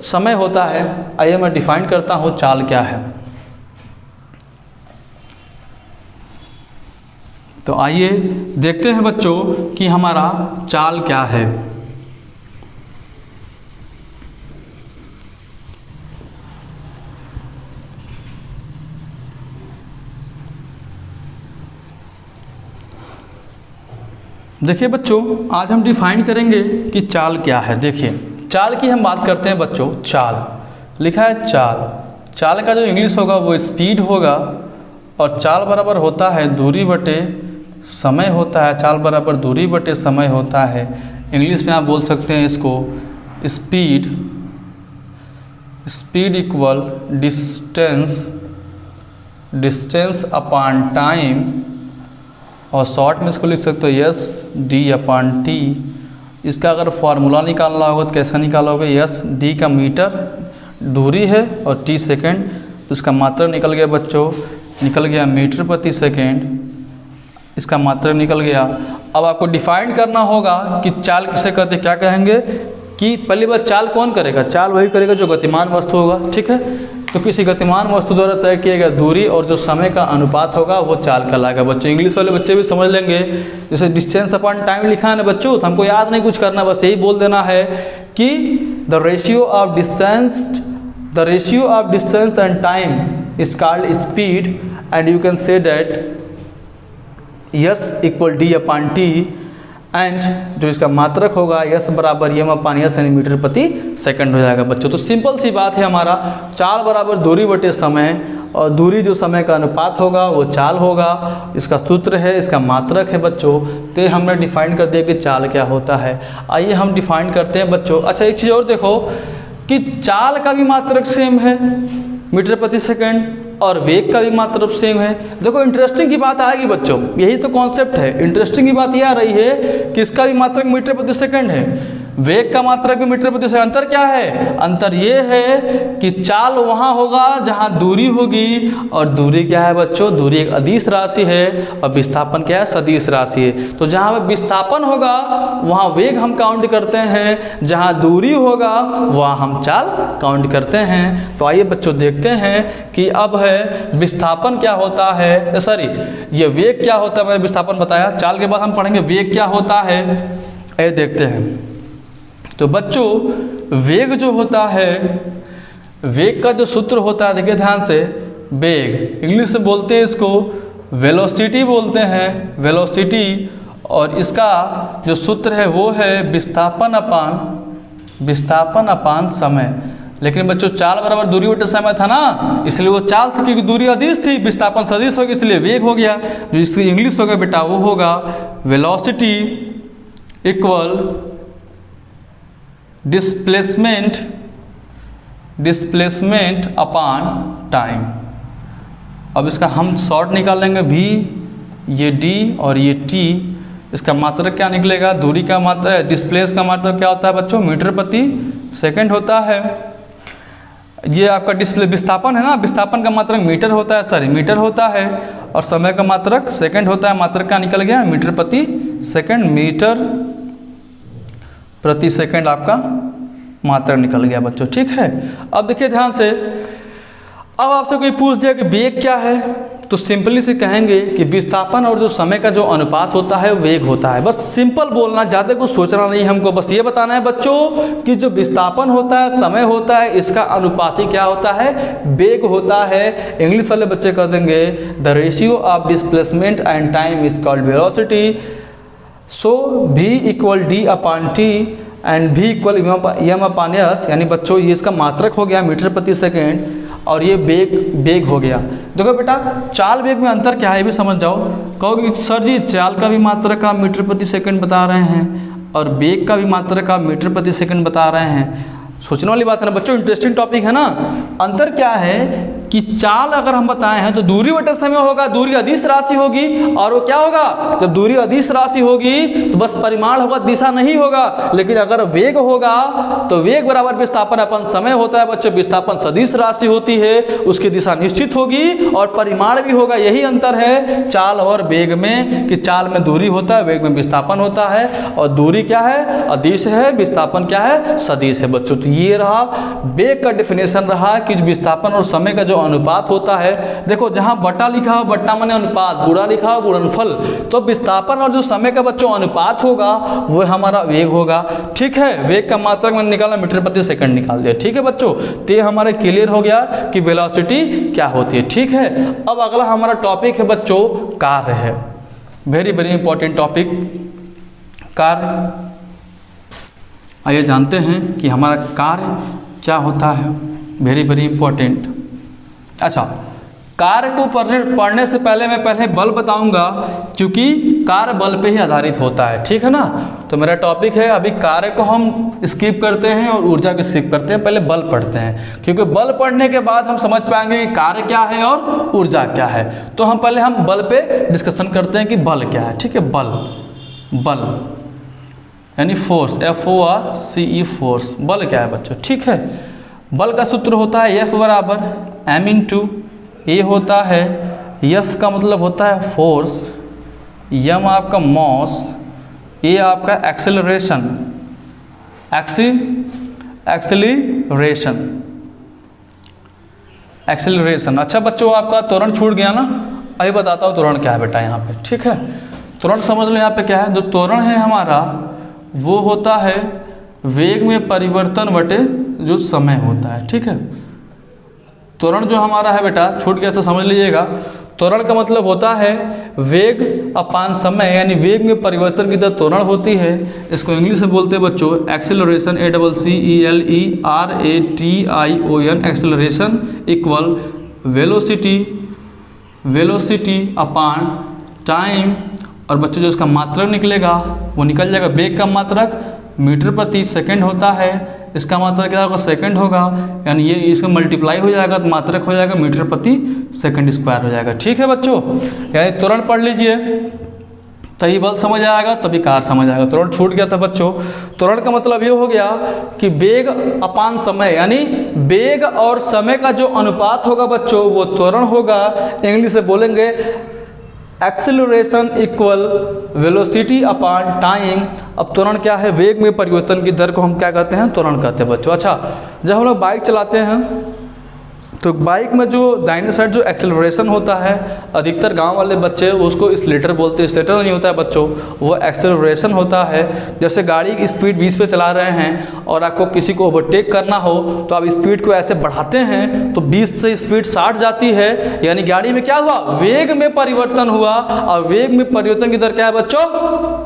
समय होता है। आइए मैं डिफाइन करता हूँ चाल क्या है। तो आइए देखते हैं बच्चों कि हमारा चाल क्या है। देखिए बच्चों, आज हम डिफाइन करेंगे कि चाल क्या है। देखिए चाल की हम बात करते हैं बच्चों, चाल लिखा है चाल। चाल का जो इंग्लिश होगा वो स्पीड होगा और चाल बराबर होता है दूरी बटे समय होता है। चाल बराबर दूरी बटे समय होता है। इंग्लिश में आप बोल सकते हैं इसको speed equal distance upon time, और शॉर्ट में इसको लिख सकते हो SD/T। इसका अगर फार्मूला निकालना होगा तो कैसा निकालोगे, SD का मीटर दूरी है और T सेकेंड, तो इसका मात्रा निकल गया बच्चों, निकल गया मीटर प्रति सेकेंड, इसका मात्रा निकल गया। अब आपको डिफाइन करना होगा कि चाल किसे कहते हैं, क्या कहेंगे कि पहली बार चाल कौन करेगा, चाल वही करेगा जो गतिमान वस्तु होगा। ठीक है, तो किसी गतिमान वस्तु द्वारा तय किया गया दूरी और जो समय का अनुपात होगा वो चाल कहलाएगा बच्चों। इंग्लिश वाले बच्चे भी समझ लेंगे। जैसे डिस्टेंस अपॉन टाइम लिखा है ना बच्चों, तो हमको याद नहीं कुछ करना, बस यही बोल देना है कि the ratio of distance and time is called speed, and you can say that S = D/T, and जो इसका मात्रक होगा S बराबर M/S यानी मीटर प्रति सेकंड हो जाएगा बच्चों। तो सिंपल सी बात है, हमारा चाल बराबर दूरी बटे समय, और दूरी जो समय का अनुपात होगा वो चाल होगा। इसका सूत्र है, इसका मात्रक है बच्चों। तो हमने डिफाइन कर दिया कि चाल क्या होता है। आइए हम डिफाइन करते हैं बच्चों। अच्छा एक चीज़ और देखो, कि चाल का भी मात्रक सेम है मीटर प्रति सेकंड और वेग का भी मात्रक सेम है। देखो इंटरेस्टिंग की बात आएगी बच्चों, यही तो कॉन्सेप्ट है। इंटरेस्टिंग की बात यह आ रही है कि इसका भी मात्रक मीटर प्रति सेकंड है, वेग का मात्रक भी मीटर प्रति सेकंड। अंतर क्या है? अंतर ये है कि चाल वहाँ होगा जहाँ दूरी होगी, और दूरी क्या है बच्चों? दूरी एक अदिश राशि है और विस्थापन क्या है? सदिश राशि है। तो जहाँ पर विस्थापन होगा वहाँ वेग हम काउंट करते हैं, जहाँ दूरी होगा वहाँ हम चाल काउंट करते हैं। तो आइए बच्चों देखते हैं कि अब है विस्थापन क्या होता है, सॉरी ये वेग क्या होता है। मैंने विस्थापन बताया, चाल के बाद हम पढ़ेंगे वेग क्या होता है। ये देखते हैं। तो बच्चों वेग जो होता है, वेग का जो सूत्र होता है, देखिए ध्यान से, वेग इंग्लिश में बोलते हैं इसको वेलोसिटी बोलते हैं, वेलोसिटी। और इसका जो सूत्र है वो है विस्थापन अपान समय। लेकिन बच्चों चाल बराबर दूरी बटे समय था ना, इसलिए वो चाल थी क्योंकि दूरी अदिश थी, विस्थापन सदिश होगी इसलिए वेग हो गया। जो इसकी इंग्लिश होगा बेटा वो होगा velocity equal displacement upon time. अब इसका हम शॉर्ट निकाल लेंगे v, ये d और ये t। इसका मात्रक क्या निकलेगा? दूरी का मात्रक, डिस्प्लेस का मात्रक क्या होता है बच्चों? मीटर प्रति सेकंड होता है। ये आपका डिस्प्ले विस्थापन है ना, विस्थापन का मात्रक मीटर होता है, सॉरी मीटर होता है, और समय का मात्रक सेकंड होता है। मात्रक क्या निकल गया? मीटर प्रति सेकंड, मीटर प्रति सेकंड आपका मात्रक निकल गया बच्चों, ठीक है। अब देखिए ध्यान से, अब आपसे कोई पूछ दिया कि वेग क्या है, तो सिंपली से कहेंगे कि विस्थापन और जो समय का जो अनुपात होता है वेग होता है। बस सिंपल बोलना, ज़्यादा कुछ सोचना नहीं हमको, बस ये बताना है बच्चों कि जो विस्थापन होता है, समय होता है, इसका अनुपाती क्या होता है? वेग होता है। इंग्लिश वाले बच्चे कह देंगे the ratio of displacement and time is called velocity. So v equal d upon t and v equal m upon s, यानी बच्चों ये इसका मात्रक हो गया मीटर प्रति सेकेंड, और ये वेग हो गया। देखो बेटा चाल वेग में अंतर क्या है ये भी समझ जाओ। कहोगे सर जी चाल का भी मात्रक आप मीटर प्रति सेकंड बता रहे हैं और वेग का भी मात्रक आप मीटर प्रति सेकंड बता रहे हैं, सोचने वाली बात है ना बच्चों, इंटरेस्टिंग टॉपिक है ना। अंतर क्या है कि चाल अगर हम बताए हैं तो दूरी बटे समय होगा, दूरी अदिश राशि होगी, और वो क्या होगा? जब दूरी अदिश राशि होगी तो बस परिमाण होगा, दिशा नहीं होगा। लेकिन अगर वेग होगा तो वेग बराबर विस्थापन अपन समय होता है बच्चों, विस्थापन सदिश राशि होती है, उसकी दिशा निश्चित होगी और परिमाण भी होगा। यही अंतर है चाल और वेग में, कि चाल में दूरी होता है, वेग में विस्थापन होता है, और दूरी क्या है? अदिश है, विस्थापन क्या है? सदिश है बच्चों। तो ये रहा वेग का डेफिनेशन रहा कि विस्थापन और समय का जो अनुपात होता है। देखो जहां बटा लिखा हो, बट्टा माने अनुपात, गुणा लिखा हो गुणनफल, तो विस्थापन और जो समय का बच्चों अनुपात होगा वो हमारा वेग होगा, ठीक है। वेग का मात्रक मैंने निकाला, मीटर प्रति सेकंड निकाल दिया, ठीक है बच्चों। तो ये हमारे क्लियर हो गया कि वेलोसिटी क्या होती है, ठीक है। अब अगला हमारा टॉपिक है बच्चों कार्य है, वेरी वेरी इंपॉर्टेंट टॉपिक कार्य। आइए जानते हैं कि हमारा कार्य क्या होता है, वेरी वेरी इंपॉर्टेंट। अच्छा, कार्य को पढ़ने से पहले मैं बल बताऊंगा, क्योंकि कार्य बल पे ही आधारित होता है, ठीक है ना। तो मेरा टॉपिक है, अभी कार्य को हम स्किप करते हैं और ऊर्जा को स्किप करते हैं, पहले बल पढ़ते हैं, क्योंकि बल पढ़ने के बाद हम समझ पाएंगे कि कार्य क्या है और ऊर्जा क्या है। तो हम पहले बल पे डिस्कशन करते हैं कि बल क्या है, ठीक है। बल यानी फोर्स, FORCE फोर्स, बल क्या है बच्चों, ठीक है। बल का सूत्र होता है F बराबर m × A होता है। F का मतलब होता है फोर्स, m आपका मॉस, A आपका एक्सेलरेशन, एक्सेलरेशन। अच्छा बच्चों आपका त्वरण छूट गया ना, अभी बताता हूँ त्वरण क्या है बेटा यहाँ पे, ठीक है। त्वरण समझ लो यहाँ पे क्या है। जो त्वरण है हमारा वो होता है वेग में परिवर्तन बटे जो समय होता है, ठीक है। त्वरण जो हमारा है बेटा छूट गया तो समझ लीजिएगा। त्वरण का मतलब होता है वेग अपान समय, यानी वेग में परिवर्तन की दर त्वरण होती है। इसको इंग्लिश में बोलते हैं बच्चों acceleration, ACCELERATION, acceleration equal velocity upon time. और बच्चों जो इसका मात्रक निकलेगा वो निकल जाएगा, वेग का मात्रक मीटर प्रति सेकंड होता है, इसका मात्रक क्या होगा, सेकंड होगा, यानी ये इसमें मल्टीप्लाई हो जाएगा तो मात्रक हो जाएगा मीटर प्रति सेकंड स्क्वायर हो जाएगा। ठीक है बच्चों, यानी त्वरण पढ़ लीजिए, तभी बल समझ आएगा तभी कार समझ आएगा। त्वरण छूट गया था बच्चों। त्वरण का मतलब ये हो गया कि वेग अपान समय, यानी वेग और समय का जो अनुपात होगा बच्चों वो त्वरण होगा। इंग्लिश से बोलेंगे acceleration equal velocity upon time. अब त्वरण क्या है, वेग में परिवर्तन की दर को हम क्या कहते हैं, त्वरण कहते हैं बच्चों। अच्छा, जब हम लोग बाइक चलाते हैं तो बाइक में जो दाहिने साइड जो एक्सेलरेशन होता है, अधिकतर गांव वाले बच्चे उसको स्लेटर बोलते हैं। स्लेटर नहीं होता है बच्चों, वो एक्सेलरेशन होता है। जैसे गाड़ी की स्पीड 20 पे चला रहे हैं और आपको किसी को ओवरटेक करना हो तो आप स्पीड को ऐसे बढ़ाते हैं तो 20 से स्पीड 60 जाती है, यानी गाड़ी में क्या हुआ, वेग में परिवर्तन हुआ। और वेग में परिवर्तन की दर क्या है बच्चों,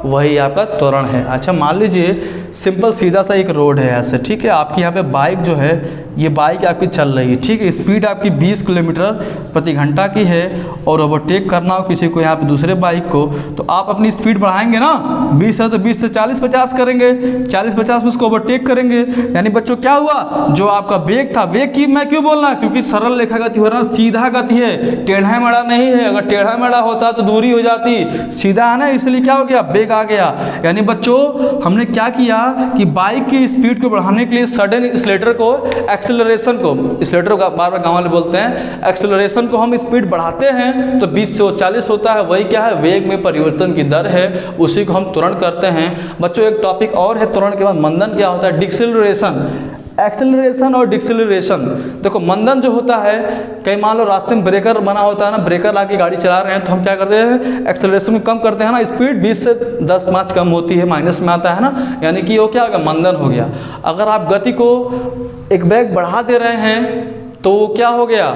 वही आपका त्वरण है। अच्छा, मान लीजिए सिंपल सीधा सा एक रोड है ऐसे, ठीक है, आपकी यहाँ पे बाइक जो है, ये बाइक आपकी चल रही है, ठीक है, स्पीड आपकी 20 किलोमीटर प्रति घंटा की है और ओवरटेक करना हो किसी को यहाँ पे दूसरे बाइक को, तो आप अपनी स्पीड बढ़ाएंगे ना, 20 है तो 20 से 40-50 करेंगे, 40-50 में उसको ओवरटेक करेंगे। यानी बच्चों क्या हुआ, जो आपका वेग था, वेग की मैं क्यों बोल रहा, क्योंकि सरल रेखा गति हो रहा है, सीधा गति है, टेढ़ा मेढ़ा नहीं है। अगर टेढ़ा मेढ़ा होता तो दूरी हो जाती, सीधा है ना, इसलिए क्या हो गया, वेग आ गया। यानी बच्चों हमने क्या किया कि बाइक की स्पीड को बढ़ाने के लिए सडन एक्सीलरेटर को, एक्सेलरेशन को, एक्सीलरेटर का बार बार गाँव वाले बोलते हैं, एक्सेलरेशन को हम स्पीड बढ़ाते हैं तो 20 से 40 होता है, वही क्या है, वेग में परिवर्तन की दर है, उसी को हम त्वरण करते हैं। बच्चों एक टॉपिक और है त्वरण के बाद, मंदन क्या होता है, डिक्सेलरेशन। एक्सेलरेशन और डिक्सेलरेशन, देखो मंदन जो होता है, कई मान लो रास्ते में ब्रेकर बना होता है ना, ब्रेकर लाके गाड़ी चला रहे हैं तो हम क्या करते हैं, एक्सेलरेशन को कम करते हैं ना, स्पीड 20 से 10-5 कम होती है, माइनस में आता है ना, यानी कि वो क्या होगा, मंदन हो गया। अगर आप गति को एक बैग बढ़ा दे रहे हैं तो वो क्या हो गया,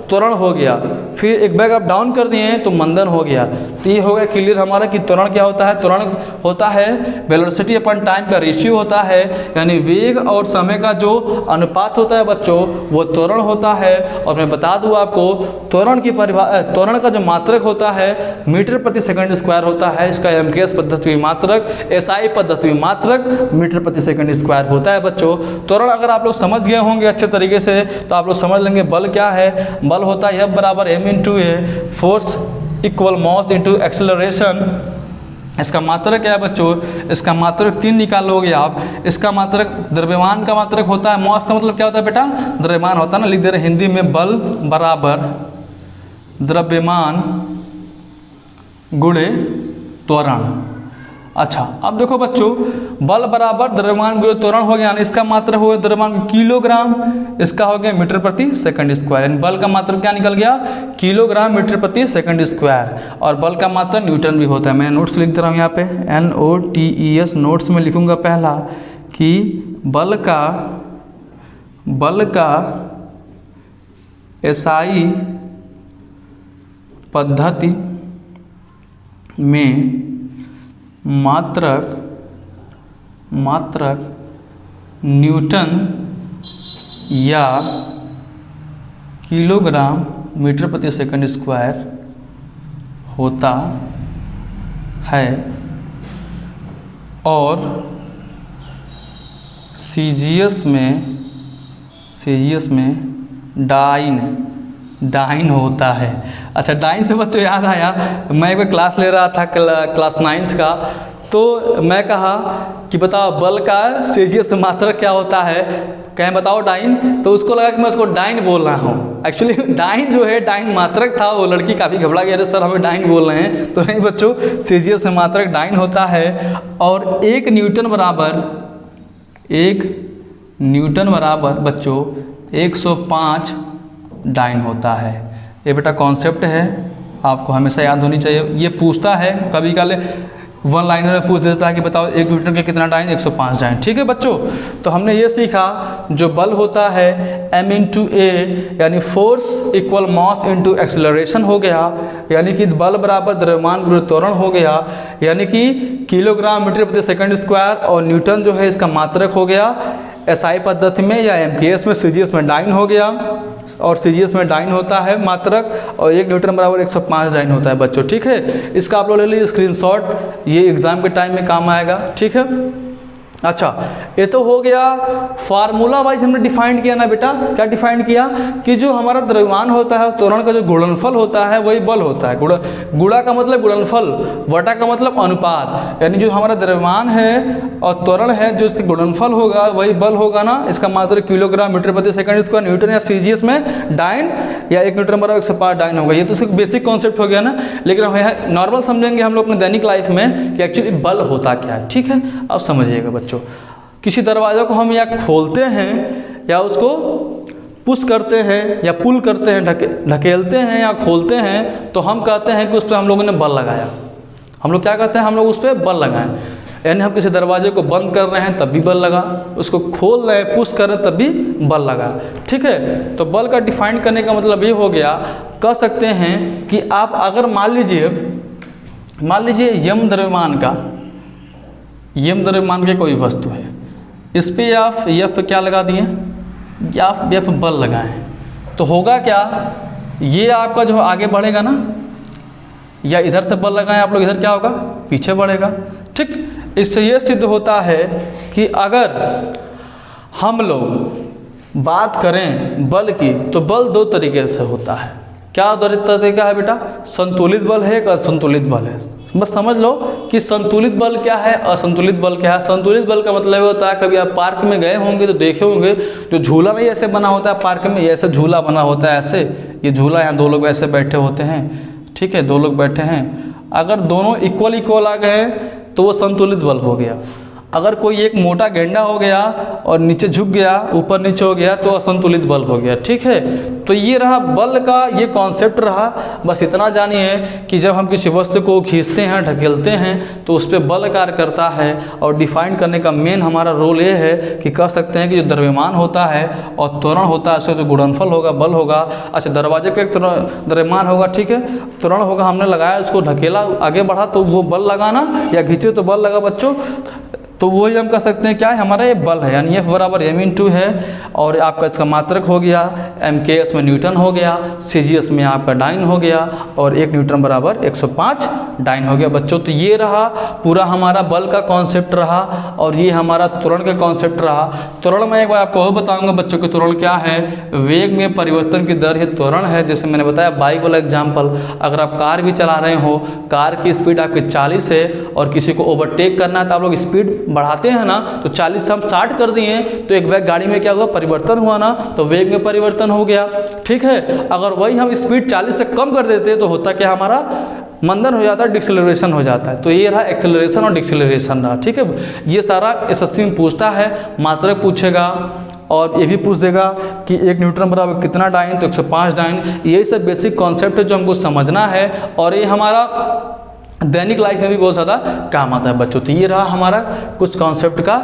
त्वरण हो गया। फिर एक बैग आप डाउन कर दिए तो मंदन हो गया। तो ये हो गया क्लियर हमारा कि त्वरण क्या होता है, त्वरण होता है वेलोसिटी अपन टाइम का रेशियो होता है, यानी वेग और समय का जो अनुपात होता है बच्चों वो त्वरण होता है। और मैं बता दूं आपको, त्वरण की त्वरण का जो मात्रक होता है मीटर प्रति सेकंड स्क्वायर होता है। इसका एमकेएस पद्धति में मात्रक, एसआई पद्धति में मात्रक मीटर प्रति सेकंड स्क्वायर होता है बच्चों। त्वरण अगर आप लोग समझ गए होंगे अच्छे तरीके से तो आप लोग समझ लेंगे बल क्या है। बल होता है F बराबर m into a, force equal mass into acceleration. इसका मात्रक क्या है बच्चों, इसका मात्रक 3 निकालोगे आप। इसका मात्रक द्रव्यमान का मात्रक होता है, मॉस का मतलब क्या होता है बेटा, द्रव्यमान होता है ना, लिख दे रहे हिंदी में, बल बराबर द्रव्यमान गुणे त्वरण। अच्छा, अब देखो बच्चों, बल बराबर द्रव्यमान गुणे त्वरण हो गया, इसका मात्रक हो गया द्रव्यमान किलोग्राम, इसका हो गया मीटर प्रति सेकंड स्क्वायर। यानी बल का मात्रक क्या निकल गया, किलोग्राम मीटर प्रति सेकंड स्क्वायर। और बल का मात्रक न्यूटन भी होता है। मैं नोट्स लिख दे रहा हूँ यहाँ पे, NOTES नोट्स में लिखूंगा पहला कि बल का एसआई पद्धति में मात्रक न्यूटन या किलोग्राम मीटर प्रति सेकंड स्क्वायर होता है और सीजीएस में डाइन होता है। अच्छा, डाइन से बच्चों याद आया, मैं एक क्लास ले रहा था क्लास 9th का, तो मैं कहा कि बताओ बल का सीजीएस मात्रक क्या होता है, कहें बताओ डाइन, तो उसको लगा कि मैं उसको डाइन बोल रहा हूँ। एक्चुअली डाइन जो है, डाइन मात्रक था, वो लड़की काफ़ी घबरा गया, अरे सर हमें डाइन बोल रहे हैं। तो नहीं बच्चों, सीजीएस में मात्रक डाइन होता है। और 1 न्यूटन बराबर बच्चों 105 डाइन होता है। ये बेटा कॉन्सेप्ट है, आपको हमेशा याद होनी चाहिए। ये पूछता है कभी काले, 1 लाइनर में पूछ देता है कि बताओ 1 न्यूटन के कितना डाइन, 105 डाइन। ठीक है बच्चों, तो हमने ये सीखा जो बल होता है m इंटू ए, यानी force equal mass into acceleration हो गया, यानी कि बल बराबर द्रव्यमान गुणे त्वरण हो गया, यानी कि किलोग्राम मीटर प्रति सेकंड स्क्वायर। और न्यूटन जो है इसका मात्रक हो गया एसआई पद्धति में या एमकेएस में, सीजीएस में डाइन हो गया, और सीजीएस में डाइन होता है मात्रक, और 1 न्यूटन बराबर 105 डाइन होता है बच्चों। ठीक है, इसका आप लोग ले लीजिए स्क्रीनशॉट, ये एग्जाम के टाइम में काम आएगा। ठीक है, अच्छा, ये तो हो गया फार्मूला वाइज हमने डिफाइंड किया ना बेटा। क्या डिफाइंड किया कि जो हमारा द्रव्यमान होता है त्वरण का जो गुणनफल होता है वही बल होता है। गुणा का मतलब गुणनफल, वटा का मतलब अनुपात, यानी जो हमारा द्रव्यमान है और त्वरण है जो इसका गुणनफल होगा वही बल होगा ना। इसका मात्रक किलोग्राम मीटर प्रति सेकंड स्क्वायर न्यूटन या सीजीएस में डाइन या 1 न्यूटन बराबर 105 डाइन होगा। ये तो सिर्फ बेसिक कॉन्सेप्ट हो गया ना, लेकिन नॉर्मल समझेंगे हम लोग अपने दैनिक लाइफ में कि एक्चुअली बल होता क्या है। ठीक है, अब समझिएगा बच्चों, किसी दरवाजे को हम या खोलते हैं या उसको पुश करते हैं या पुल करते हैं, ढकेलते हैं या खोलते हैं, तो हम कहते हैं कि उस पर हम लोगों ने बल लगाया। हम लोग क्या कहते हैं, हम लोग उस पर बल लगाएं। यानी हम किसी दरवाजे को बंद कर रहे हैं तब भी बल लगा, उसको खोल रहे हैं पुश कर रहे हैं तब भी बल लगा। ठीक है, तो बल का डिफाइन करने का मतलब ये हो गया, कह सकते हैं कि आप अगर मान लीजिए यम द्रव्यमान के कोई वस्तु है, इस पे आप यफ पे क्या लगा दिए, आप यफ बल लगाएं, तो होगा क्या, ये आपका जो आगे बढ़ेगा ना, या इधर से बल लगाएं आप लोग, इधर क्या होगा, पीछे बढ़ेगा। ठीक, इससे ये सिद्ध होता है कि अगर हम लोग बात करें बल की तो बल दो तरीके से होता है। क्या दो तरीका है बेटा, संतुलित बल है, एक असंतुलित बल है। बस समझ लो कि संतुलित बल क्या है, असंतुलित बल क्या है। संतुलित बल का मतलब होता है, कभी आप पार्क में गए होंगे तो देखे होंगे जो झूला नहीं ऐसे बना होता है पार्क में, ऐसे झूला बना होता है ऐसे, ये झूला यहाँ दो लोग ऐसे बैठे होते हैं। ठीक है, दो लोग बैठे हैं, अगर दोनों इक्वल आ गए तो वो संतुलित बल हो गया। अगर कोई एक मोटा गेंडा हो गया और नीचे झुक गया, ऊपर नीचे हो गया, तो असंतुलित बल हो गया। ठीक है, तो ये रहा बल का ये कॉन्सेप्ट रहा। बस इतना जानिए कि जब हम किसी वस्तु को खींचते हैं, ढकेलते हैं, तो उस पर बल कार्य करता है। और डिफाइन करने का मेन हमारा रोल ये है कि कह सकते हैं कि जो द्रव्यमान होता है और त्वरण होता है, उससे जो गुणनफल होगा बल होगा। अच्छा, दरवाजे का एक द्रव्यमान होगा, ठीक है, त्वरण होगा, हमने लगाया, उसको ढकेला, आगे बढ़ा तो वो बल लगाना, या खींचे तो बल लगा बच्चों, तो वही हम कह सकते हैं क्या है, हमारा ये बल है। यानी F बराबर m/2 है, और आपका इसका मात्रक हो गया MKS में न्यूटन हो गया, CGS में आपका डाइन हो गया, और 1 न्यूटन बराबर 105 डाइन हो गया बच्चों। तो ये रहा पूरा हमारा बल का कॉन्सेप्ट रहा, और ये हमारा त्वरण का कॉन्सेप्ट रहा। त्वरण मैं एक बार आपको और बताऊंगा बच्चों कि त्वरण क्या है। वेग में परिवर्तन की दर ये त्वरण है। जैसे मैंने बताया बाइक वाला एग्जाम्पल, अगर आप कार भी चला रहे हो, कार की स्पीड आपकी 40 है और किसी को ओवरटेक करना है तो आप लोग स्पीड बढ़ाते हैं ना, तो 40 से हम 60 कर दिए, तो एक वेग गाड़ी में क्या हुआ, परिवर्तन हुआ ना, तो वेग में परिवर्तन हो गया। ठीक है, अगर वही हम स्पीड 40 से कम कर देते तो होता क्या, हमारा मंदन हो जाता है, डिक्सेलरेशन हो जाता है। तो ये रहा एक्सेलरेशन और डिक्सेलरेशन रहा। ठीक है, ये सारा एसएससी में पूछता है, मात्रक पूछेगा और ये भी पूछ देगा कि 1 न्यूटन बराबर कितना डाइन, तो 105 डाइन। यही सब बेसिक कॉन्सेप्ट है जो हमको समझना है, और ये हमारा दैनिक लाइफ में भी बहुत ज़्यादा काम आता है बच्चों। तो ये रहा हमारा कुछ कॉन्सेप्ट का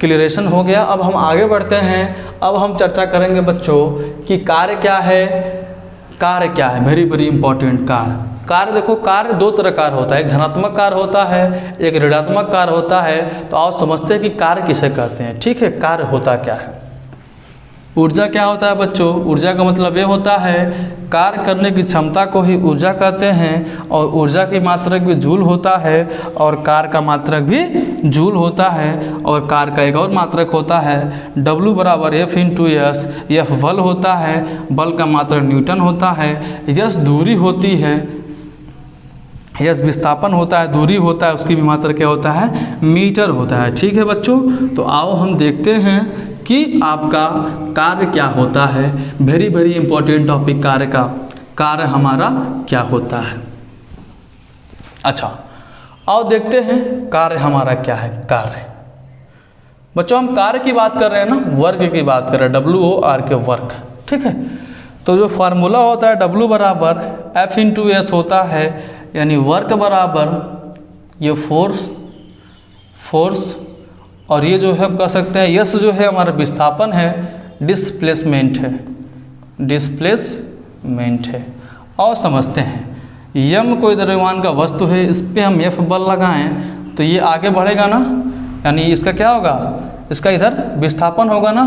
क्लियरेशन हो गया। अब हम आगे बढ़ते हैं। अब हम चर्चा करेंगे बच्चों कि कार्य क्या है। कार्य क्या है, वेरी इंपॉर्टेंट। कार्य देखो, कार्य दो तरह कार्य होता है, एक धनात्मक कार्य होता है, एक ऋणात्मक कार्य होता है। तो आप समझते हैं कि कार्य किसे कहते हैं। ठीक है, कार्य होता क्या है। ऊर्जा क्या होता है बच्चों, ऊर्जा का मतलब ये होता है कार्य करने की क्षमता को ही ऊर्जा कहते हैं, और ऊर्जा की मात्रक भी जूल होता है, और कार्य का मात्रक भी जूल होता है, और कार्य का एक और मात्रक होता है W बराबर F/S। F बल होता है, बल का मात्रक न्यूटन होता है। S दूरी होती है, S विस्थापन होता है, दूरी होता है, उसकी भी मात्रक क्या होता है, मीटर होता है। ठीक है बच्चों, तो आओ हम देखते हैं कि आपका कार्य क्या होता है। वेरी इंपॉर्टेंट टॉपिक कार्य का। कार्य हमारा क्या होता है। अच्छा, आओ देखते हैं कार्य हमारा क्या है। कार्य बच्चों, हम कार्य की बात कर रहे हैं ना, वर्क की बात कर रहे हैं, WOR के वर्क। ठीक है, तो जो फार्मूला होता है W बराबर F/S होता है, यानी वर्क बराबर ये फोर्स, और ये जो है हम कह सकते हैं यस जो है हमारा विस्थापन है, डिस्प्लेसमेंट है। और समझते हैं यम कोई द्रव्यमान का वस्तु है, इस पर हम F बल लगाएं तो ये आगे बढ़ेगा ना, यानी इसका क्या होगा, इसका इधर विस्थापन होगा ना,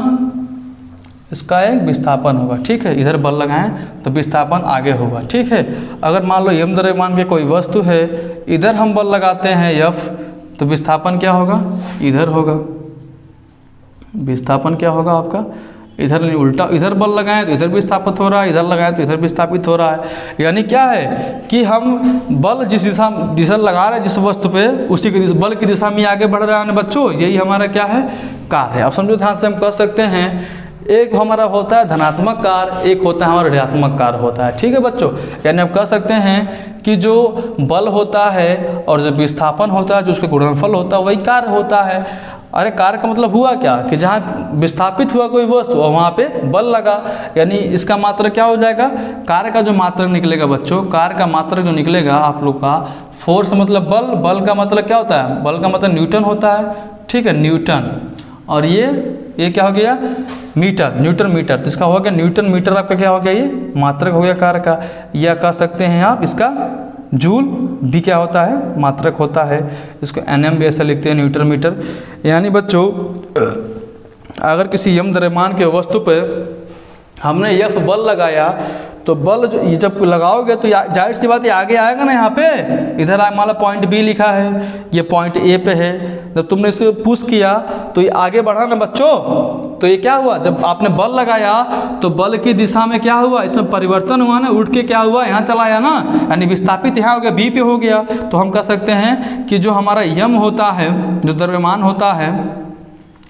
इसका एक विस्थापन होगा। ठीक है, इधर बल लगाएं तो विस्थापन आगे होगा। ठीक है, अगर मान लो यम द्रव्यमान के कोई वस्तु है, इधर हम बल लगाते हैं F, तो विस्थापन क्या होगा, इधर होगा। विस्थापन क्या होगा आपका, इधर नहीं उल्टा, इधर बल लगाएं तो इधर भी स्थापित हो रहा है, इधर लगाएं तो इधर भी स्थापित हो रहा है। यानी क्या है कि हम बल जिस दिशा लगा रहे हैं जिस वस्तु पे, उसी के बल की दिशा में आगे बढ़ रहा है बच्चों, यही हमारा क्या है, कार्य है। अब समझो ध्यान से हम कह सकते हैं, एक हमारा होता है धनात्मक कार्य, एक होता है हमारा ऋणात्मक कार्य होता है। ठीक है बच्चों, यानी हम कह सकते हैं कि जो बल होता है और जो विस्थापन होता है, जो उसका गुणनफल होता है, वही कार्य होता है। अरे कार्य का मतलब हुआ क्या कि जहाँ विस्थापित हुआ कोई वस्तु और वहाँ पे बल लगा, यानी इसका मात्रक क्या हो जाएगा, कार्य का जो मात्रक निकलेगा बच्चों, कार्य का मात्रक जो निकलेगा आप लोग का, फोर्स मतलब बल, बल का मतलब क्या होता है, बल का मतलब न्यूटन होता है। ठीक है, न्यूटन, और ये क्या हो गया, मीटर, न्यूटन मीटर, तो इसका हो गया न्यूटन मीटर, आपका क्या हो गया, ये मात्रक हो गया कार्य का। या कह सकते हैं आप इसका जूल भी क्या होता है, मात्रक होता है। इसको एनएम भी ऐसा लिखते हैं, न्यूटन मीटर। यानी बच्चों अगर किसी यम द्रव्यमान के वस्तु पर हमने F बल लगाया, तो बल जो ये जब लगाओगे तो जाहिर सी बात ये आगे आएगा ना, यहाँ पे इधर मान लो पॉइंट बी लिखा है, ये पॉइंट ए पे है, जब तुमने इसको पुश किया तो ये आगे बढ़ा ना बच्चों, तो ये क्या हुआ, जब आपने बल लगाया तो बल की दिशा में क्या हुआ, इसमें परिवर्तन हुआ ना, उठ के क्या हुआ, यहाँ चला आया ना, यानी विस्थापित यहाँ हो गया, बी पे हो गया। तो हम कह सकते हैं कि जो हमारा यम होता है, जो द्रव्यमान होता है,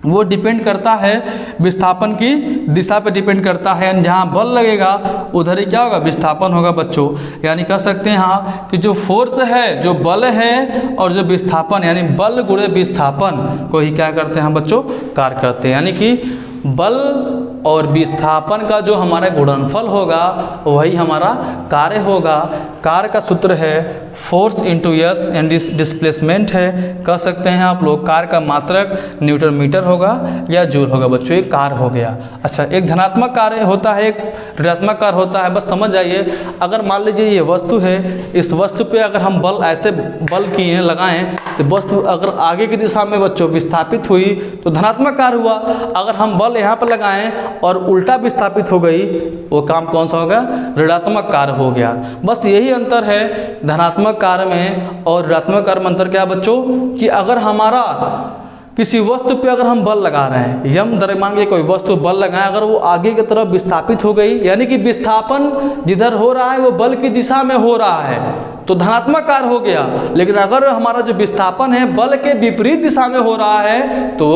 वो डिपेंड करता है विस्थापन की दिशा पे डिपेंड करता है, यानी जहाँ बल लगेगा उधर ही क्या होगा, विस्थापन होगा बच्चों। यानी कह सकते हैं हाँ कि जो फोर्स है, जो बल है, और जो विस्थापन, यानी बल गुणे विस्थापन को ही क्या करते हैं बच्चों, कार्य करते हैं। यानी कि बल और विस्थापन का जो हमारा गुणनफल होगा वही हमारा कार्य होगा। कार्य का सूत्र है force into S, and displacement है, कह सकते हैं आप लोग कार्य का मात्रक न्यूटन मीटर होगा या जूल होगा बच्चों, एक कार्य हो गया। अच्छा, एक धनात्मक कार्य होता है, एक ऋणात्मक कार्य होता है, बस समझ जाइए। अगर मान लीजिए ये वस्तु है, इस वस्तु पे अगर हम बल ऐसे बल किए लगाएं तो वस्तु अगर आगे की दिशा में बच्चों विस्थापित हुई तो धनात्मक कार्य हुआ। अगर हम बल यहाँ पर लगाएं और उल्टा विस्थापित हो गई, वो काम कौन सा हो गया, ऋणात्मक कार्य हो गया। बस यही अंतर है धनात्मक कार्य में और ऋणात्मक कार्य में। अंतर क्या है बच्चों कि अगर हमारा किसी वस्तु पे अगर हम बल लगा रहे हैं, यम द्रव्यमान के कोई वस्तु बल लगाएं, अगर वो आगे की तरफ विस्थापित हो गई, यानी कि विस्थापन जिधर हो रहा है वो बल की दिशा में हो रहा है, तो धनात्मक कार्य हो गया। लेकिन अगर हमारा जो विस्थापन है बल के विपरीत दिशा में हो रहा है तो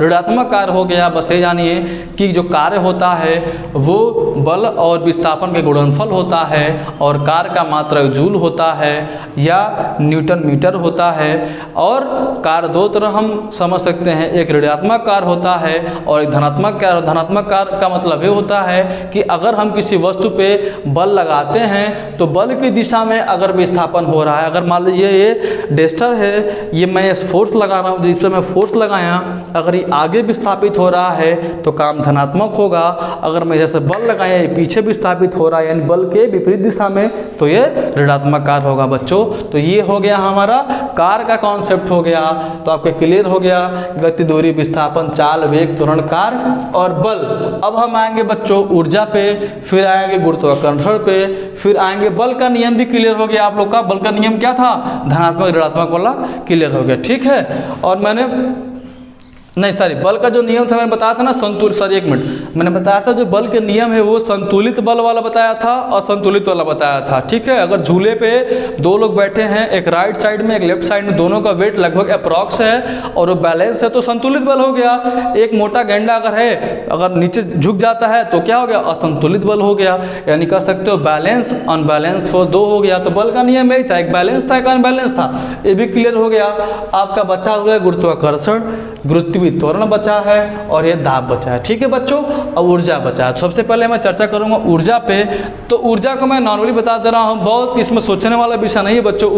ऋणात्मक कार्य हो गया। बस ये जानिए कि जो कार्य होता है वो बल और विस्थापन के गुणनफल होता है, और कार्य का मात्रक जूल होता है या न्यूटन मीटर होता है। और कार्य दो तरह हम समझ सकते हैं, एक ऋणात्मक कार्य होता है और एक धनात्मक कार्य। धनात्मक कार्य का मतलब ये होता है कि अगर हम किसी वस्तु पे बल लगाते हैं तो बल की दिशा में अगर विस्थापन हो रहा है, अगर मान लीजिए ये डेस्टर है, ये मैं फोर्स लगा रहा हूँ, जिस पर मैं फोर्स लगाया, अगर ये आगे विस्थापित हो रहा है तो काम धनात्मक होगा। अगर मैं जैसे बल लगाया ये पीछे विस्थापित हो रहा है, यानी बल के विपरीत दिशा में, तो ये ऋणात्मक कार्य होगा बच्चों। तो ये हो गया हमारा कार्य का कॉन्सेप्ट हो गया। तो आपके क्लियर हो गया, गति, दूरी, विस्थापन, चाल, वेग, त्वरण, कार्य और बल। अब हम आएंगे बच्चों ऊर्जा पे, फिर आएंगे गुरुत्वाकर्षण पे, फिर आएंगे बल का नियम भी क्लियर हो गया आप लोग का। बल का नियम क्या था, धनात्मक ऋणात्मक वाला क्लियर हो गया, ठीक है। और मैंने नहीं सॉरी, बल का जो नियम था मैंने बताया था ना, संतुलित, सॉरी एक मिनट, मैंने बताया था जो बल के नियम है वो संतुलित बल वाला बताया था और संतुलित वाला बताया था, ठीक है। अगर झूले पे दो लोग बैठे हैं, एक राइट साइड में एक लेफ्ट साइड में, दोनों का वेट लगभग अप्रॉक्स है और वो बैलेंस है तो संतुलित बल हो गया। एक मोटा गेंडा अगर है, अगर नीचे झुक जाता है तो क्या हो गया, असंतुलित बल हो गया। यानी कह सकते हो बैलेंस अनबैलेंस फोर्स दो हो गया। तो बल का नियम यही था, एक बैलेंस था एक अनबैलेंस था, ये भी क्लियर हो गया। आपका बचा हो गया गुरुत्वाकर्षण, गुरुत्वीय त्वरण बचा है और ये दाब बचा है, ठीक है बच्चों। अब ऊर्जा बचा है। तो सबसे पहले मैं चर्चा करूंगा ऊर्जा पे। तो ऊर्जा को मैं नॉर्मली बता दे रहा हूँ, बहुत इसमें सोचने वाला विषय नहीं है बच्चों।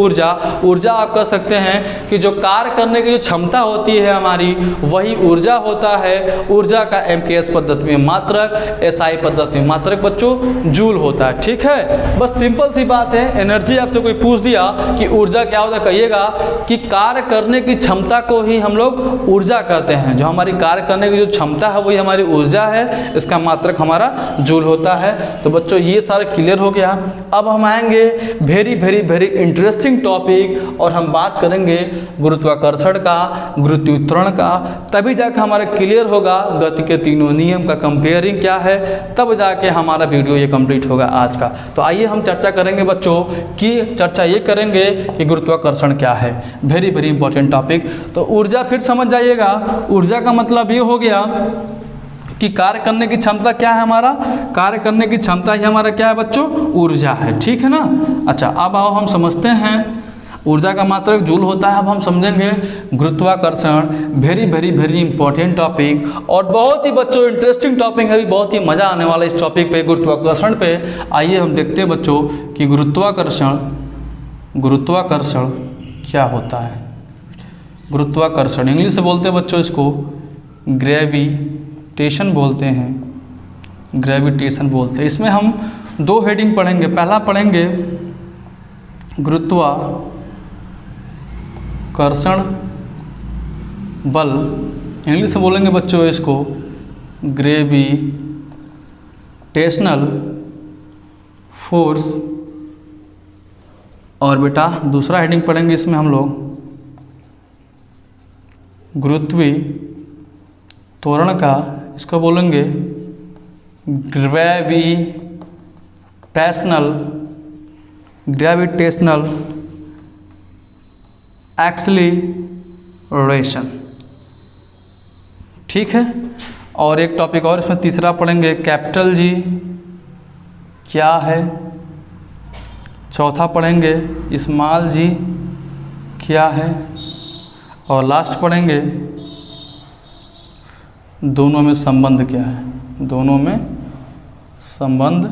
ऊर्जा आप कह सकते हैं कि जो कार्य करने की जो क्षमता होती है हमारी, वही ऊर्जा होता है। ऊर्जा का MKS पद्धति में मात्रक, SI पद्धति में मात्रक बच्चों जूल होता है, ठीक है। बस सिंपल सी बात है। एनर्जी आपसे कोई पूछ दिया कि ऊर्जा क्या होता है, कहिएगा कि कार्य करने की क्षमता को ही हम लोग ऊर्जा ऊर्जा कहते हैं। जो हमारी कार्य करने की जो क्षमता है वही हमारी ऊर्जा है, इसका मात्रक हमारा जूल होता है। तो बच्चों ये सारा क्लियर हो गया। अब हम आएंगे very very very interesting topic और हम बात करेंगे गुरुत्वाकर्षण का, गुरुत्वात्तरण का। तभी जाकर हमारा क्लियर होगा गति के तीनों नियम का कंपेयरिंग क्या है, तब जाके हमारा वीडियो ये कंप्लीट होगा आज का। तो आइए हम चर्चा करेंगे बच्चों कि चर्चा ये करेंगे कि गुरुत्वाकर्षण क्या है। Very very important topic. तो ऊर्जा फिर समझ जाइएगा। ऊर्जा का मतलब ये हो गया कि कार्य करने की क्षमता क्या है, हमारा कार्य करने की क्षमता ही हमारा क्या है बच्चों, ऊर्जा है। ठीक है ना। अच्छा अब आओ हम समझते हैं ऊर्जा का मात्रक जूल होता है। अब हम समझेंगे गुरुत्वाकर्षण। Very very very important topic और बहुत ही बच्चों इंटरेस्टिंग टॉपिक है, बहुत ही मज़ा आने वाला इस टॉपिक पे, गुरुत्वाकर्षण पे। आइए हम देखते हैं बच्चों कि गुरुत्वाकर्षण क्या होता है। गुरुत्वाकर्षण इंग्लिश से बोलते हैं बच्चों इसको ग्रेविटेशन बोलते हैं, ग्रेविटेशन बोलते हैं। इसमें हम दो हेडिंग पढ़ेंगे। पहला पढ़ेंगे गुरुत्वाकर्षण बल, इंग्लिश में बोलेंगे बच्चों इसको ग्रेविटेशनल फोर्स। और बेटा दूसरा हेडिंग पढ़ेंगे इसमें हम लोग गुरुत्वात्तरण का, इसको बोलेंगे ग्रेविटेशनल एक्सीलरेशन। ठीक है। और एक टॉपिक और इसमें तीसरा पढ़ेंगे कैपिटल जी क्या है। चौथा पढ़ेंगे स्मॉल जी क्या है। और लास्ट पढ़ेंगे दोनों में संबंध क्या है, दोनों में संबंध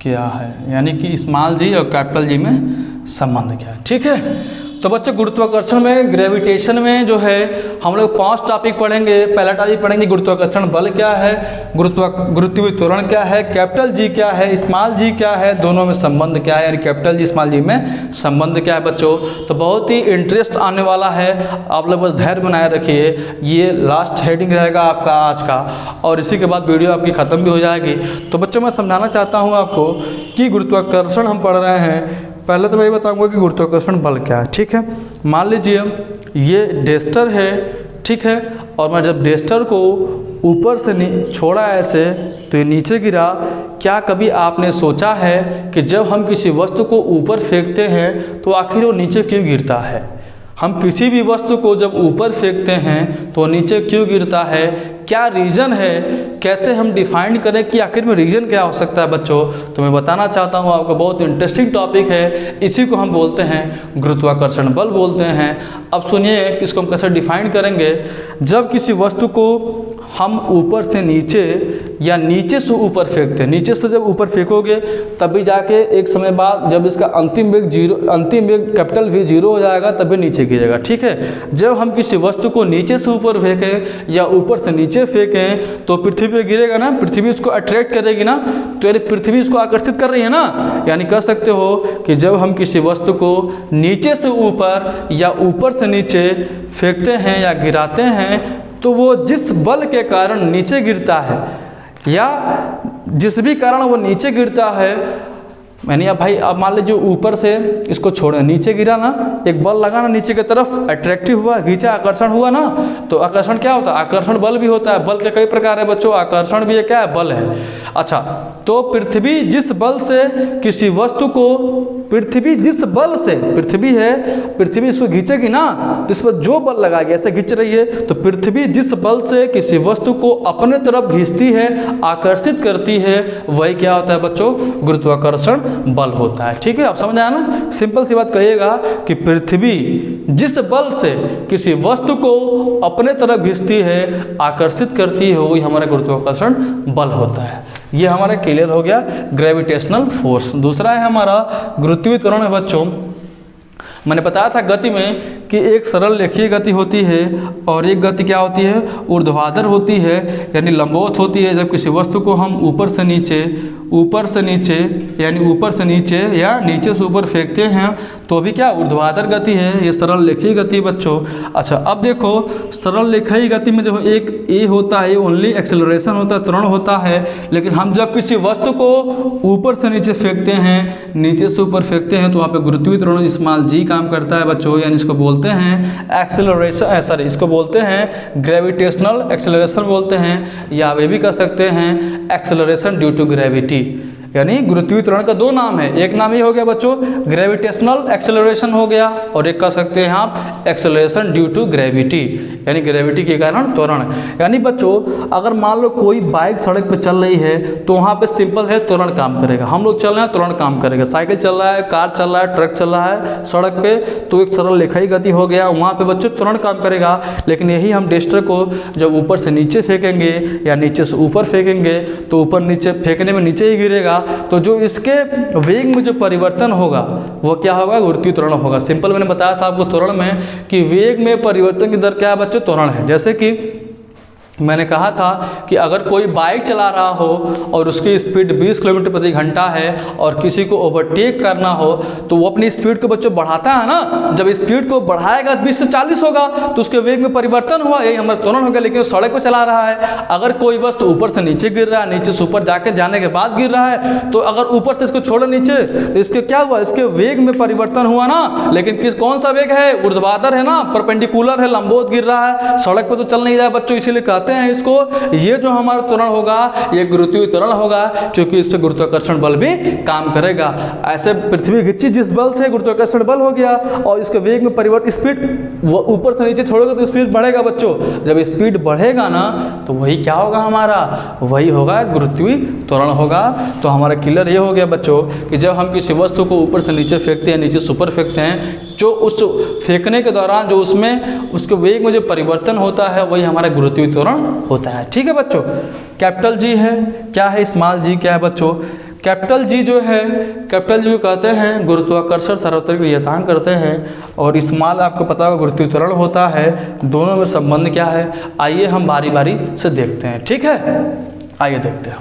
क्या है, यानी कि स्मॉल जी और कैपिटल जी में संबंध क्या है। ठीक है। तो बच्चों गुरुत्वाकर्षण में, ग्रेविटेशन में जो है हम लोग 5 टॉपिक पढ़ेंगे। पहला टॉपिक पढ़ेंगे गुरुत्वाकर्षण बल क्या है, गुरुत्वात्तरण क्या है, कैपिटल जी क्या है, स्मॉल जी क्या है, दोनों में संबंध क्या है, यानी कैपिटल जी स्मॉल जी में संबंध क्या है बच्चों। तो बहुत ही इंटरेस्ट आने वाला है, आप लोग बस धैर्य बनाए रखिए। ये लास्ट हेडिंग रहेगा आपका आज का और इसी के बाद वीडियो आपकी ख़त्म भी हो जाएगी। तो बच्चों मैं समझाना चाहता हूँ आपको कि गुरुत्वाकर्षण हम पढ़ रहे हैं। पहले तो मैं ये बताऊंगा कि गुरुत्वाकर्षण बल क्या है। ठीक है। मान लीजिए ये डेस्टर है, ठीक है, और मैं जब डेस्टर को ऊपर से छोड़ा ऐसे तो ये नीचे गिरा। क्या कभी आपने सोचा है कि जब हम किसी वस्तु को ऊपर फेंकते हैं तो आखिर वो नीचे क्यों गिरता है? हम किसी भी वस्तु को जब ऊपर फेंकते हैं तो नीचे क्यों गिरता है, क्या रीज़न है, कैसे हम डिफाइन करें कि आखिर में रीज़न क्या हो सकता है बच्चों। तो मैं बताना चाहता हूँ आपको, बहुत इंटरेस्टिंग टॉपिक है। इसी को हम बोलते हैं गुरुत्वाकर्षण बल बोलते हैं। अब सुनिए कि इसको हम कैसे डिफाइन करेंगे। जब किसी वस्तु को हम ऊपर से नीचे या नीचे से ऊपर फेंकते हैं, नीचे से जब ऊपर फेंकोगे तभी जाके एक समय बाद जब इसका अंतिम वेग कैपिटल V 0 हो जाएगा तभी नीचे गिरेगा। ठीक है। जब हम किसी वस्तु को नीचे से ऊपर फेंकें या ऊपर से नीचे फेंकें तो पृथ्वी पे गिरेगा ना, पृथ्वी इसको अट्रैक्ट करेगी ना, तो यानी पृथ्वी इसको आकर्षित कर रही है ना। यानी कह सकते हो कि जब हम किसी वस्तु को नीचे से ऊपर या ऊपर से नीचे फेंकते हैं या गिराते हैं तो वो जिस बल के कारण नीचे गिरता है या जिस भी कारण वो नीचे गिरता है, मैंने अब भाई अब मान लीजिए ऊपर से इसको छोड़े नीचे गिरा ना, एक बल लगा ना नीचे की तरफ, अट्रैक्टिव हुआ, खींचा, आकर्षण हुआ ना। तो आकर्षण क्या होता है? आकर्षण बल भी होता है। बल के कई प्रकार है बच्चों, आकर्षण भी है, क्या है, बल है। अच्छा, तो पृथ्वी जिस बल से किसी वस्तु को, पृथ्वी जिस बल से, पृथ्वी है, पृथ्वी इसको खींचेगी ना, तो इस पर जो बल लगाएगी, ऐसे खींच रही है, तो पृथ्वी जिस बल से किसी वस्तु को अपने तरफ खींचती है, आकर्षित करती है, वही क्या होता है बच्चों? गुरुत्वाकर्षण बल होता है। ठीक है। आप समझ आया ना? सिंपल सी बात कहिएगा कि पृथ्वी जिस बल से किसी वस्तु को अपने तरफ खींचती है, आकर्षित करती है, वही हमारा गुरुत्वाकर्षण बल होता है। ये हमारा क्लियर हो गया ग्रेविटेशनल फोर्स। दूसरा है हमारा गुरुत्वात्तरण है बच्चों। मैंने बताया था गति में कि एक सरल रेखीय गति होती है और एक गति क्या होती है, ऊर्ध्वाधर होती है यानी लंबवत होती है। जब किसी वस्तु को हम ऊपर से नीचे यानी ऊपर से नीचे या नीचे से ऊपर फेंकते हैं तो भी क्या ऊर्ध्वाधर गति है, ये सरल रेखीय गति बच्चों। अच्छा अब देखो सरल रेखीय गति में जो एक ए होता है ओनली एक्सेलरेशन होता है, त्वरण होता है। लेकिन हम जब किसी वस्तु को ऊपर से नीचे फेंकते हैं, नीचे से ऊपर फेंकते हैं तो वहाँ पे गुरुत्वीय त्वरण स्मॉल जी काम करता है बच्चों, यानी इसको बोलते हैं एक्सेलरेशन, सॉरी इसको बोलते हैं ग्रेविटेशनल एक्सेलरेशन बोलते हैं, या वे भी कह सकते हैं एक्सेलरेशन ड्यू टू ग्रेविटी। यानी गुरुत्वीय त्वरण का दो नाम है, एक नाम ये हो गया बच्चों ग्रेविटेशनल एक्सेलरेशन हो गया, और एक कह सकते हैं आप एक्सेलरेशन ड्यू टू ग्रेविटी, यानी ग्रेविटी के कारण त्वरण। यानी बच्चों अगर मान लो कोई बाइक सड़क पे चल रही है तो वहाँ पे सिंपल है त्वरण काम करेगा, हम लोग चल रहे हैं त्वरण काम करेगा, साइकिल चल रहा है, कार चल रहा है, ट्रक चल रहा है सड़क पे तो एक सरल रेखीय गति हो गया, वहाँ पे बच्चों त्वरण काम करेगा। लेकिन यही हम डेस्टर को जब ऊपर से नीचे फेंकेंगे या नीचे से ऊपर फेंकेंगे तो ऊपर नीचे फेंकने में नीचे ही गिरेगा, तो जो इसके वेग में जो परिवर्तन होगा वो क्या होगा, गुरुत्वीय त्वरण होगा। सिंपल मैंने बताया था आपको त्वरण में कि वेग में परिवर्तन की दर क्या है बच्चों, त्वरण है। जैसे कि मैंने कहा था कि अगर कोई बाइक चला रहा हो और उसकी स्पीड 20 किलोमीटर प्रति घंटा है और किसी को ओवरटेक करना हो तो वो अपनी स्पीड को बच्चों बढ़ाता है ना, जब स्पीड को बढ़ाएगा 20 से 40 होगा तो उसके वेग में परिवर्तन हुआ, यही हमारा त्वरण हो गया। लेकिन वो सड़क पर चला रहा है, अगर कोई वस्तु ऊपर से नीचे गिर रहा है, नीचे से ऊपर जाने के बाद गिर रहा है, तो अगर ऊपर से इसको छोड़ो नीचे तो इसके क्या हुआ, इसके वेग में परिवर्तन हुआ ना। लेकिन कौन सा वेग है, ऊर्ध्वाधर है ना, परपेंडिकुलर है, लंबवत गिर रहा है, सड़क पर तो चल नहीं रहा है बच्चों, इसीलिए कहते हैं इसको ये जो हमारा त्वरण होगा ये गुरुत्वीय त्वरण होगा, क्योंकि इस पे गुरुत्वाकर्षण बल भी काम करेगा। ऐसे पृथ्वी खिंची जिस बल से गुरुत्वाकर्षण बल हो गया और इसके वेग में परिवर्तन, स्पीड ऊपर से नीचे छोड़ोगे तो स्पीड बढ़ेगा बच्चों, जब स्पीड बढ़ेगा ना तो वही क्या होगा हमारा, वही होगा गुरुत्वीय त्वरण होगा। तो हमारा क्लियर ये हो गया बच्चों कि जब हम किसी वस्तु को ऊपर से नीचे फेंकते हैं, नीचे से ऊपर फेंकते हैं, जो उस फेंकने के दौरान जो उसमें उसके वेग में जो परिवर्तन होता है वही हमारा गुरुत्वीय त्वरण होता है। ठीक है बच्चों, कैपिटल जी है, क्या है स्मॉल जी क्या है बच्चों, कैपिटल जी जो है, कैपिटल जी को कहते हैं गुरुत्वाकर्षण सार्वत्रिक नियतांक करते हैं, और स्मॉल आपको पता होगा गुरुत्वीय त्वरण होता है। दोनों में संबंध क्या है, आइए हम बारी बारी से देखते हैं। ठीक है, आइए देखते हैं।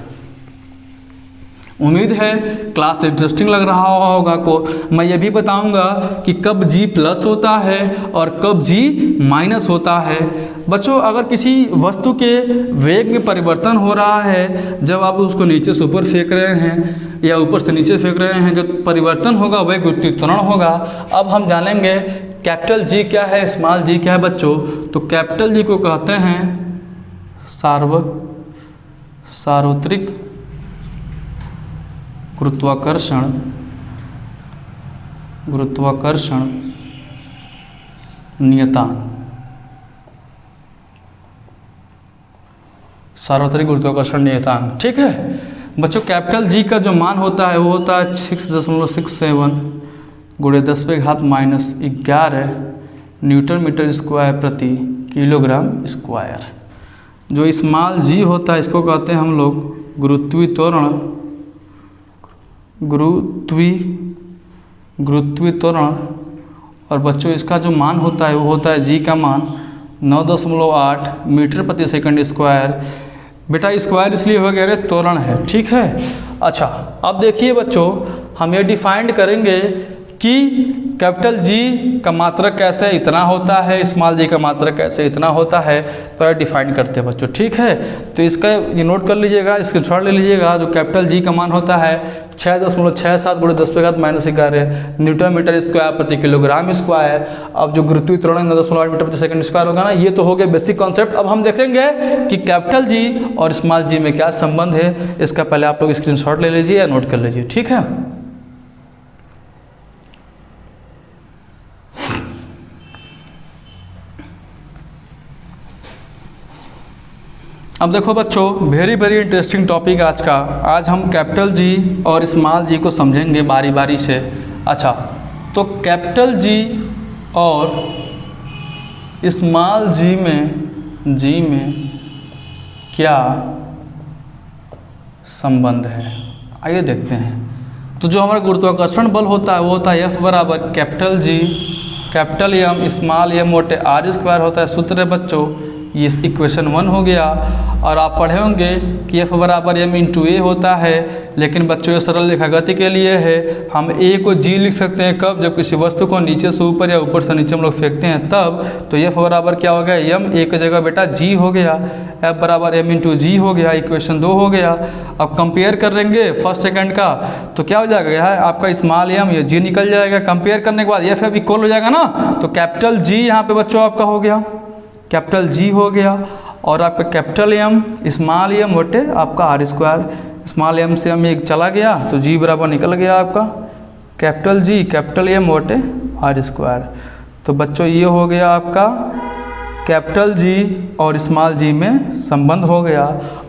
उम्मीद है क्लास इंटरेस्टिंग लग रहा होगा को। मैं ये भी बताऊंगा कि कब जी प्लस होता है और कब जी माइनस होता है। बच्चों अगर किसी वस्तु के वेग में परिवर्तन हो रहा है, जब आप उसको नीचे से ऊपर फेंक रहे हैं या ऊपर से नीचे फेंक रहे हैं, जो परिवर्तन होगा वही गुरुत्वीय त्वरण होगा। अब हम जानेंगे कैपिटल जी क्या है, स्मॉल जी क्या है बच्चों। तो कैपिटल जी को कहते हैं सार्वत्रिक गुरुत्वाकर्षण नियतांक, सार्वत्रिक गुरुत्वाकर्षण नियतांक। ठीक है बच्चों, कैपिटल जी का जो मान होता है वो होता है 6.67 × 10⁻⁻11 न्यूटन मीटर स्क्वायर प्रति किलोग्राम स्क्वायर। जो स्मॉल जी होता है इसको कहते हैं हम लोग गुरुत्वीय त्वरण, गुरुत्वीय त्वरण। और बच्चों इसका जो मान होता है वो होता है जी का मान 9.8 मीटर प्रति सेकंड स्क्वायर। बेटा स्क्वायर इसलिए हो गया, त्वरण है। ठीक है, अच्छा अब देखिए बच्चों हम ये डिफाइंड करेंगे कि कैपिटल जी का मात्रक कैसे इतना होता है, स्मॉल जी का मात्रक कैसे इतना होता है, तो ये डिफाइन करते हैं बच्चों। ठीक है, तो इसका ये नोट कर लीजिएगा, स्क्रीनशॉट ले लीजिएगा। जो कैपिटल जी का मान होता है 6.67 × 10⁻⁻11 न्यूटन मीटर स्क्वायर प्रति किलोग्राम स्क्वायर। अब जो गुरुत्वीय त्वरण 9.8 मीटर प्रति सेकंड स्क्वायर होगा ना, ये तो हो गया बेसिक कॉन्सेप्ट। अब हम देखेंगे कि कैपिटल जी और स्मॉल जी में क्या संबंध है, इसका पहले आप लोग स्क्रीनशॉट ले लीजिए या नोट कर लीजिए। ठीक है, अब देखो बच्चों वेरी वेरी इंटरेस्टिंग टॉपिक आज का। आज हम कैपिटल जी और स्मॉल जी को समझेंगे बारी बारी से। अच्छा, तो कैपिटल जी और स्मॉल जी में क्या संबंध है, आइए देखते हैं। तो जो हमारा गुरुत्वाकर्षण बल होता है वो होता है F बराबर capital G capital M small m मोटे आर स्क्वायर होता है। सूत्र है बच्चों, ये इक्वेशन 1 हो गया। और आप पढ़े होंगे कि F बराबर m इंटू ए होता है, लेकिन बच्चों ये सरल रेखा गति के लिए है। हम a को g लिख सकते हैं कब, जब किसी वस्तु को नीचे से ऊपर या ऊपर से नीचे हम लोग फेंकते हैं तब। तो F बराबर क्या हो गया, m a की जगह बेटा g हो गया, F बराबर m इंटू जी हो गया, इक्वेशन 2 हो गया। अब कंपेयर करेंगे फर्स्ट सेकंड का तो क्या हो जाएगा, यह आपका स्मॉल m ये g निकल जाएगा। कंपेयर करने के बाद F इक्वल हो जाएगा ना, तो कैपिटल G यहाँ पे बच्चों आपका हो गया, कैपिटल G हो गया। और आपका कैपिटल M स्मॉल m बटे आपका आर स्क्वायर, स्मॉल m से m एक चला गया तो G बराबर निकल गया आपका कैपिटल G कैपिटल M बटे आर स्क्वायर। तो बच्चों ये हो गया आपका कैपिटल G और स्मॉल g में संबंध हो गया।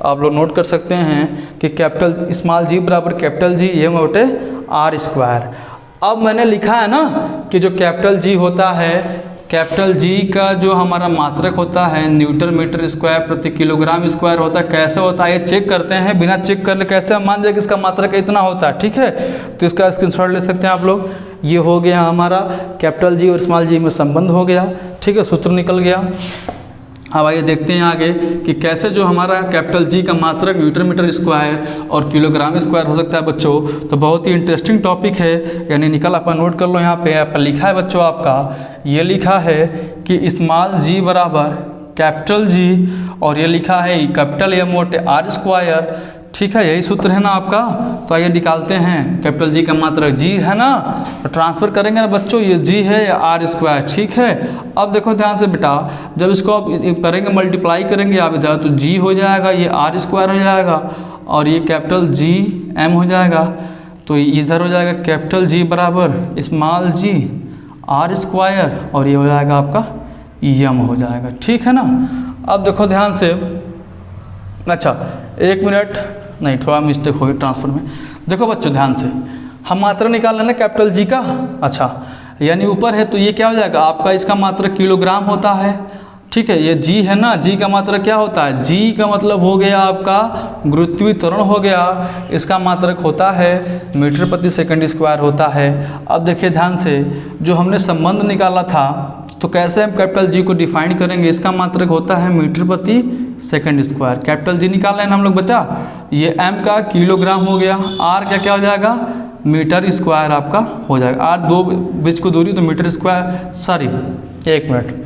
आप लोग नोट कर सकते हैं कि कैपिटल स्मॉल g बराबर कैपिटल G M बटे आर स्क्वायर। अब मैंने लिखा है ना कि जो कैपिटल G होता है, कैपिटल G का जो हमारा मात्रक होता है न्यूटन मीटर स्क्वायर प्रति किलोग्राम स्क्वायर होता है। कैसे होता है ये चेक करते हैं, बिना चेक कर ले कैसे हम मान जाए कि इसका मात्रक इतना होता है। ठीक है, तो इसका स्क्रीनशॉट ले सकते हैं आप लोग। ये हो गया हमारा कैपिटल G और स्मॉल g में संबंध हो गया। ठीक है, सूत्र निकल गया। अब आइए देखते हैं आगे कि कैसे जो हमारा कैपिटल G का मात्रक न्यूटन मीटर स्क्वायर और किलोग्राम स्क्वायर हो सकता है बच्चों। तो बहुत ही इंटरेस्टिंग टॉपिक है, यानी निकल आप नोट कर लो। यहाँ पे लिखा है बच्चों, आपका ये लिखा है कि स्मॉल g बराबर कैपिटल G और ये लिखा है कैपिटल M मोटे आर स्क्वायर। ठीक है, यही सूत्र है ना आपका। तो आइए निकालते हैं कैपिटल G का मात्रक G है ना, तो ट्रांसफर करेंगे ना बच्चों, ये G है या आर स्क्वायर। ठीक है, अब देखो ध्यान से बेटा, जब इसको आप करेंगे मल्टीप्लाई करेंगे आप इधर तो G हो जाएगा, ये आर स्क्वायर हो जाएगा और ये कैपिटल G M हो जाएगा। तो इधर हो जाएगा कैपिटल G बराबर स्मॉल g आर स्क्वायर और ये हो जाएगा आपका M हो जाएगा। ठीक है ना। अब देखो ध्यान से, अच्छा एक मिनट, नहीं थोड़ा मिस्टेक होगी ट्रांसफर में। देखो बच्चों ध्यान से, हम मात्रा निकाल लेना कैपिटल G का। अच्छा, यानी ऊपर है तो ये क्या हो जाएगा आपका, इसका मात्रा किलोग्राम होता है। ठीक है, ये G है ना, G का मात्रा क्या होता है, G का मतलब हो गया आपका गुरुत्वीय त्वरण हो गया। इसका मात्रक होता है मीटर प्रति सेकंड स्क्वायर होता है। अब देखिए ध्यान से, जो हमने संबंध निकाला था तो कैसे हम कैपिटल G को डिफाइन करेंगे, इसका मात्रक होता है मीटर प्रति सेकंड स्क्वायर। कैपिटल G निकालना है ना हम लोग बच्चा, ये M का किलोग्राम हो गया, R का क्या हो जाएगा मीटर स्क्वायर आपका हो जाएगा। R दो बीच को दूरी तो मीटर स्क्वायर, सॉरी एक मिनट,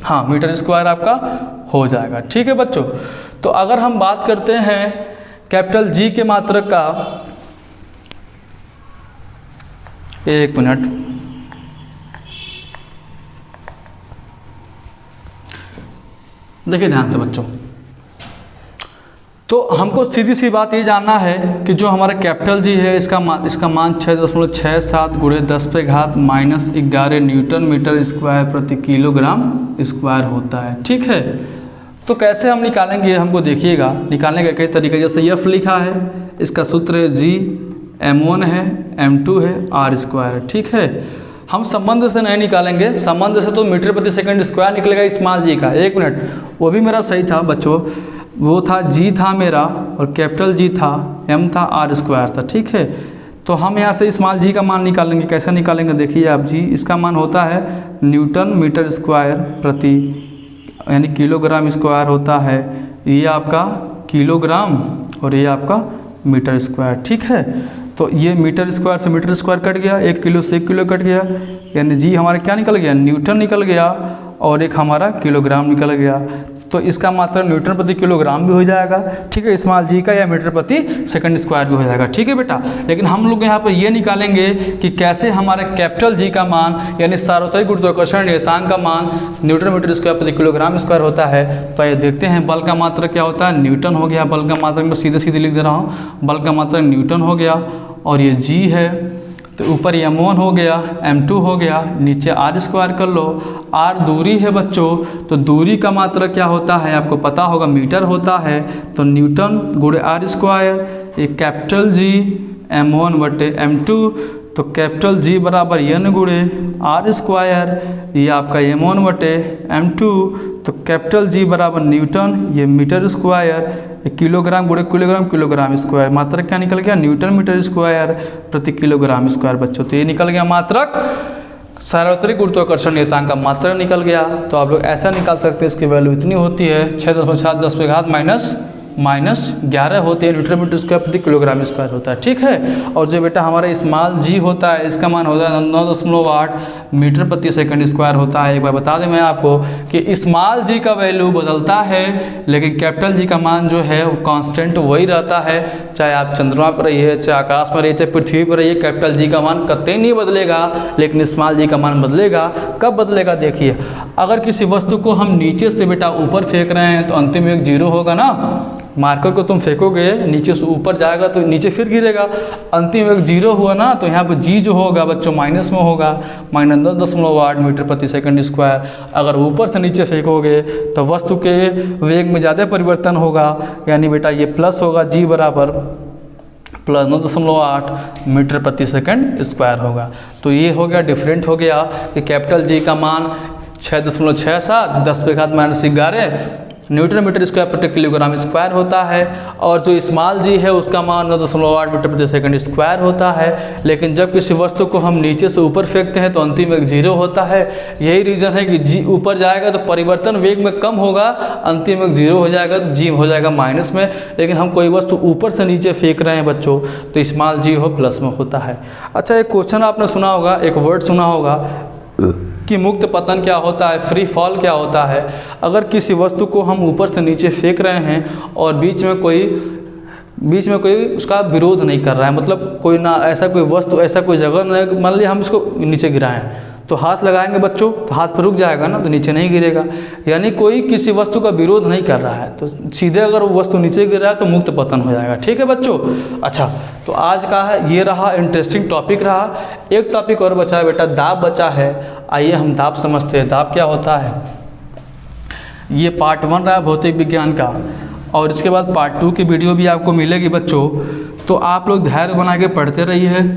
हाँ मीटर स्क्वायर आपका हो जाएगा। ठीक है बच्चों, तो अगर हम बात करते हैं कैपिटल G के मात्रक का, एक मिनट, देखिए ध्यान से बच्चों, तो हमको सीधी सी बात ये जानना है कि जो हमारा कैपिटल G है इसका मान 6.67 गुणे 10 पे घात -11 न्यूटन मीटर स्क्वायर प्रति किलोग्राम स्क्वायर होता है। ठीक है, तो कैसे हम निकालेंगे हमको देखिएगा, निकालने का कई तरीके, जैसे F लिखा है, इसका सूत्र है G, M1 है, M2 है, R स्क्वायर है। ठीक है, हम संबंध से नहीं निकालेंगे, संबंध से तो मीटर प्रति सेकंड स्क्वायर निकलेगा स्मॉल g का। एक मिनट, वो भी मेरा सही था बच्चों, वो था G था मेरा और कैपिटल G था, M था, R स्क्वायर था। ठीक है, तो हम यहाँ से स्मॉल g का मान निकालेंगे। कैसे निकालेंगे देखिए आप, G इसका मान होता है न्यूटन मीटर स्क्वायर प्रति यानी किलोग्राम स्क्वायर होता है। ये आपका किलोग्राम और ये आपका मीटर स्क्वायर। ठीक है, तो ये मीटर स्क्वायर से मीटर स्क्वायर कट गया, 1 किलो से 1 किलो कट गया, यानी G हमारा क्या निकल गया, न्यूटन निकल गया और एक हमारा किलोग्राम निकल गया। तो इसका मात्रा न्यूटन प्रति किलोग्राम भी हो जाएगा। ठीक है, स्मॉल g का या मीटर प्रति सेकंड स्क्वायर भी हो जाएगा। ठीक है बेटा, लेकिन हम लोग यहाँ पर ये निकालेंगे कि कैसे हमारे कैपिटल G का मान यानी सार्वत्रिक गुरुत्वाकर्षण नियतांक का मान न्यूटन मीटर स्क्वायर प्रति किलोग्राम स्क्वायर होता है। तो ये देखते हैं, बल का मात्रक क्या होता है, न्यूटन हो गया। बल का मात्रक मैं सीधे सीधे लिख दे रहा हूँ, बल का मात्रक न्यूटन हो गया और ये G है, तो ऊपर M1 हो गया, M2 हो गया, नीचे R स्क्वायर कर लो। R दूरी है बच्चों, तो दूरी का मात्रा क्या होता है आपको पता होगा, मीटर होता है। तो न्यूटन गुणे R स्क्वायर, ये कैपिटल G M1 बटे M2, तो कैपिटल G बराबर N गुणे R स्क्वायर, ये आपका M1 बटे M2, तो कैपिटल जी बराबर न्यूटन, ये मीटर स्क्वायर, किलोग्राम गुणे किलोग्राम, किलोग्राम स्क्वायर, मात्रक क्या निकल गया, न्यूटन मीटर स्क्वायर प्रति किलोग्राम स्क्वायर बच्चों। तो ये निकल गया मात्रक, सार्वत्रिक गुरुत्वाकर्षण नियतांक का मात्रक निकल गया। तो आप लोग ऐसा निकाल सकते हैं, इसकी वैल्यू इतनी होती है 6.7 10 पे घात -11 होती है न्यूटन मीटर स्क्वायर प्रति किलोग्राम स्क्वायर होता है, ठीक है। और जो बेटा हमारा स्मॉल जी होता है, इसका मान होता है 9.8 मीटर प्रति सेकंड स्क्वायर होता है। एक बार बता दें मैं आपको कि स्मॉल जी का वैल्यू बदलता है, लेकिन कैपिटल जी का मान जो है वो कांस्टेंट वही रहता है। चाहे आप चंद्रमा पर रहिए, चाहे आकाश में रहिए, चाहे पृथ्वी पर रहिए, कैपिटल जी का मान कतई नहीं बदलेगा, लेकिन स्मॉल जी का मान बदलेगा। कब बदलेगा, देखिए अगर किसी वस्तु को हम नीचे से बेटा ऊपर फेंक रहे हैं तो अंतिम में एक जीरो होगा ना। मार्कर को तुम फेंकोगे नीचे से ऊपर जाएगा तो नीचे फिर गिरेगा, अंतिम एक जीरो हुआ ना, तो यहाँ पर जी जो होगा बच्चों माइनस में होगा, -10.8 मीटर प्रति सेकंड स्क्वायर। अगर ऊपर से नीचे फेंकोगे तो वस्तु के वेग में ज़्यादा परिवर्तन होगा, यानी बेटा ये प्लस होगा, जी बराबर +9.8 मीटर प्रति सेकंड स्क्वायर होगा। तो ये हो गया, डिफरेंट हो गया कि कैपिटल जी का मान 6.67 10 पे घात -11 न्यूटन मीटर स्क्वायर प्रति किलोग्राम स्क्वायर होता है, और जो स्मॉल जी है उसका मान 9.8 मीटर प्रति सेकंड स्क्वायर होता है। लेकिन जब किसी वस्तु को हम नीचे से ऊपर फेंकते हैं तो अंतिम एक जीरो होता है। यही रीज़न है कि जी ऊपर जाएगा तो परिवर्तन वेग में कम होगा, अंतिम एक जीरो हो जाएगा, जी हो जाएगा माइनस में। लेकिन हम कोई वस्तु ऊपर से नीचे फेंक रहे हैं बच्चों तो स्मॉल जी हो प्लस में होता है। अच्छा, एक क्वेश्चन आपने सुना होगा, एक वर्ड सुना होगा कि मुक्त पतन क्या होता है, फ्री फॉल क्या होता है। अगर किसी वस्तु को हम ऊपर से नीचे फेंक रहे हैं और बीच में कोई उसका विरोध नहीं कर रहा है, मतलब कोई ना ऐसा कोई वस्तु, ऐसा कोई जगह नहीं, मान लीजिए हम इसको नीचे गिराएं तो हाथ लगाएंगे बच्चों तो हाथ पर रुक जाएगा ना, तो नीचे नहीं गिरेगा। यानी कोई किसी वस्तु का विरोध नहीं कर रहा है, तो सीधे अगर वो वस्तु नीचे गिर रहा है तो मुक्त पतन हो जाएगा, ठीक है बच्चों। अच्छा, तो आज का है ये रहा, इंटरेस्टिंग टॉपिक रहा। एक टॉपिक और बचा है बेटा, दाब बचा है। आइए हम दाब समझते हैं, दाब क्या होता है। ये पार्ट 1 रहा भौतिक विज्ञान का, और इसके बाद पार्ट 2 की वीडियो भी आपको मिलेगी बच्चों। तो आप लोग धैर्य बना के पढ़ते रहिए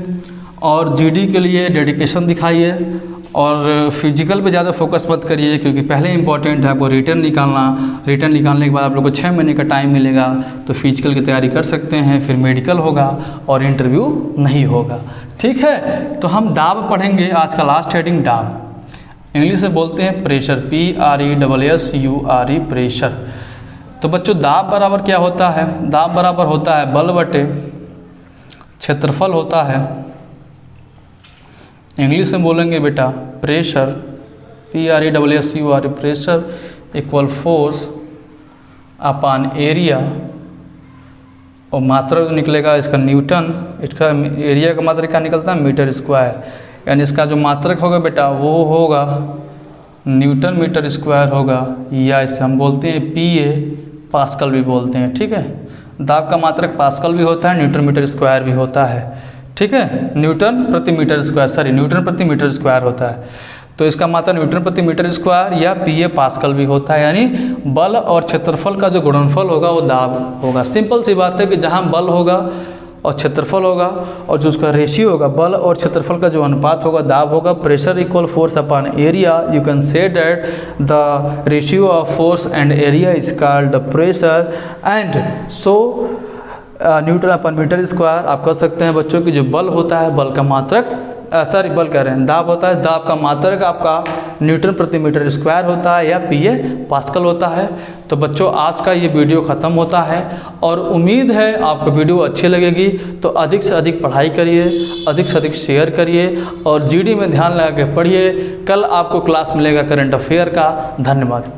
और जीडी के लिए डेडिकेशन दिखाइए, और फिजिकल पे ज़्यादा फोकस मत करिए, क्योंकि पहले इंपॉर्टेंट है आपको रिटर्न निकालना। रिटर्न निकालने के बाद आप लोग को 6 महीने का टाइम मिलेगा, तो फिजिकल की तैयारी कर सकते हैं, फिर मेडिकल होगा और इंटरव्यू नहीं होगा, ठीक है। तो हम दाब पढ़ेंगे, आज का लास्ट हेडिंग दाब। इंग्लिश में बोलते हैं प्रेशर, PRESSURE प्रेशर। तो बच्चों दाब बराबर क्या होता है, दाब बराबर होता है बल बटे क्षेत्रफल होता है। इंग्लिश में बोलेंगे बेटा pressure, PRESSURE pressure equal force upon area, और मात्रक निकलेगा इसका न्यूटन, इसका एरिया का मात्रक क्या निकलता है, मीटर स्क्वायर। यानी इसका जो मात्रक होगा बेटा वो होगा न्यूटन मीटर स्क्वायर होगा, या इसे हम बोलते हैं PA, पास्कल भी बोलते हैं, ठीक है। दाब का मात्रक पास्कल भी होता है, न्यूटन मीटर स्क्वायर भी होता है, ठीक है। न्यूटन प्रति मीटर स्क्वायर होता है। तो इसका मात्रा न्यूटन प्रति मीटर स्क्वायर या PA पास्कल भी होता है। यानी बल और क्षेत्रफल का जो गुणनफल होगा वो दाब होगा। सिंपल सी बात है कि जहाँ बल होगा और क्षेत्रफल होगा, और जो उसका रेशियो होगा, बल और क्षेत्रफल का जो अनुपात होगा, दाब होगा। Pressure equal force upon area, you can say that the ratio of force and area is called the pressure, and so Newton upon metre square. आप कह सकते हैं बच्चों कि जो बल होता है, बल का मात्रक, बल कह रहे हैं, दाब होता है, दाब का मात्रक आपका न्यूटन प्रति मीटर स्क्वायर होता है या PA पास्कल होता है। तो बच्चों आज का ये वीडियो ख़त्म होता है, और उम्मीद है आपको वीडियो अच्छी लगेगी। तो अधिक से अधिक पढ़ाई करिए, अधिक से अधिक शेयर करिए, और GD में ध्यान लगा के पढ़िए। कल आपको क्लास मिलेगा करंट अफेयर का। धन्यवाद।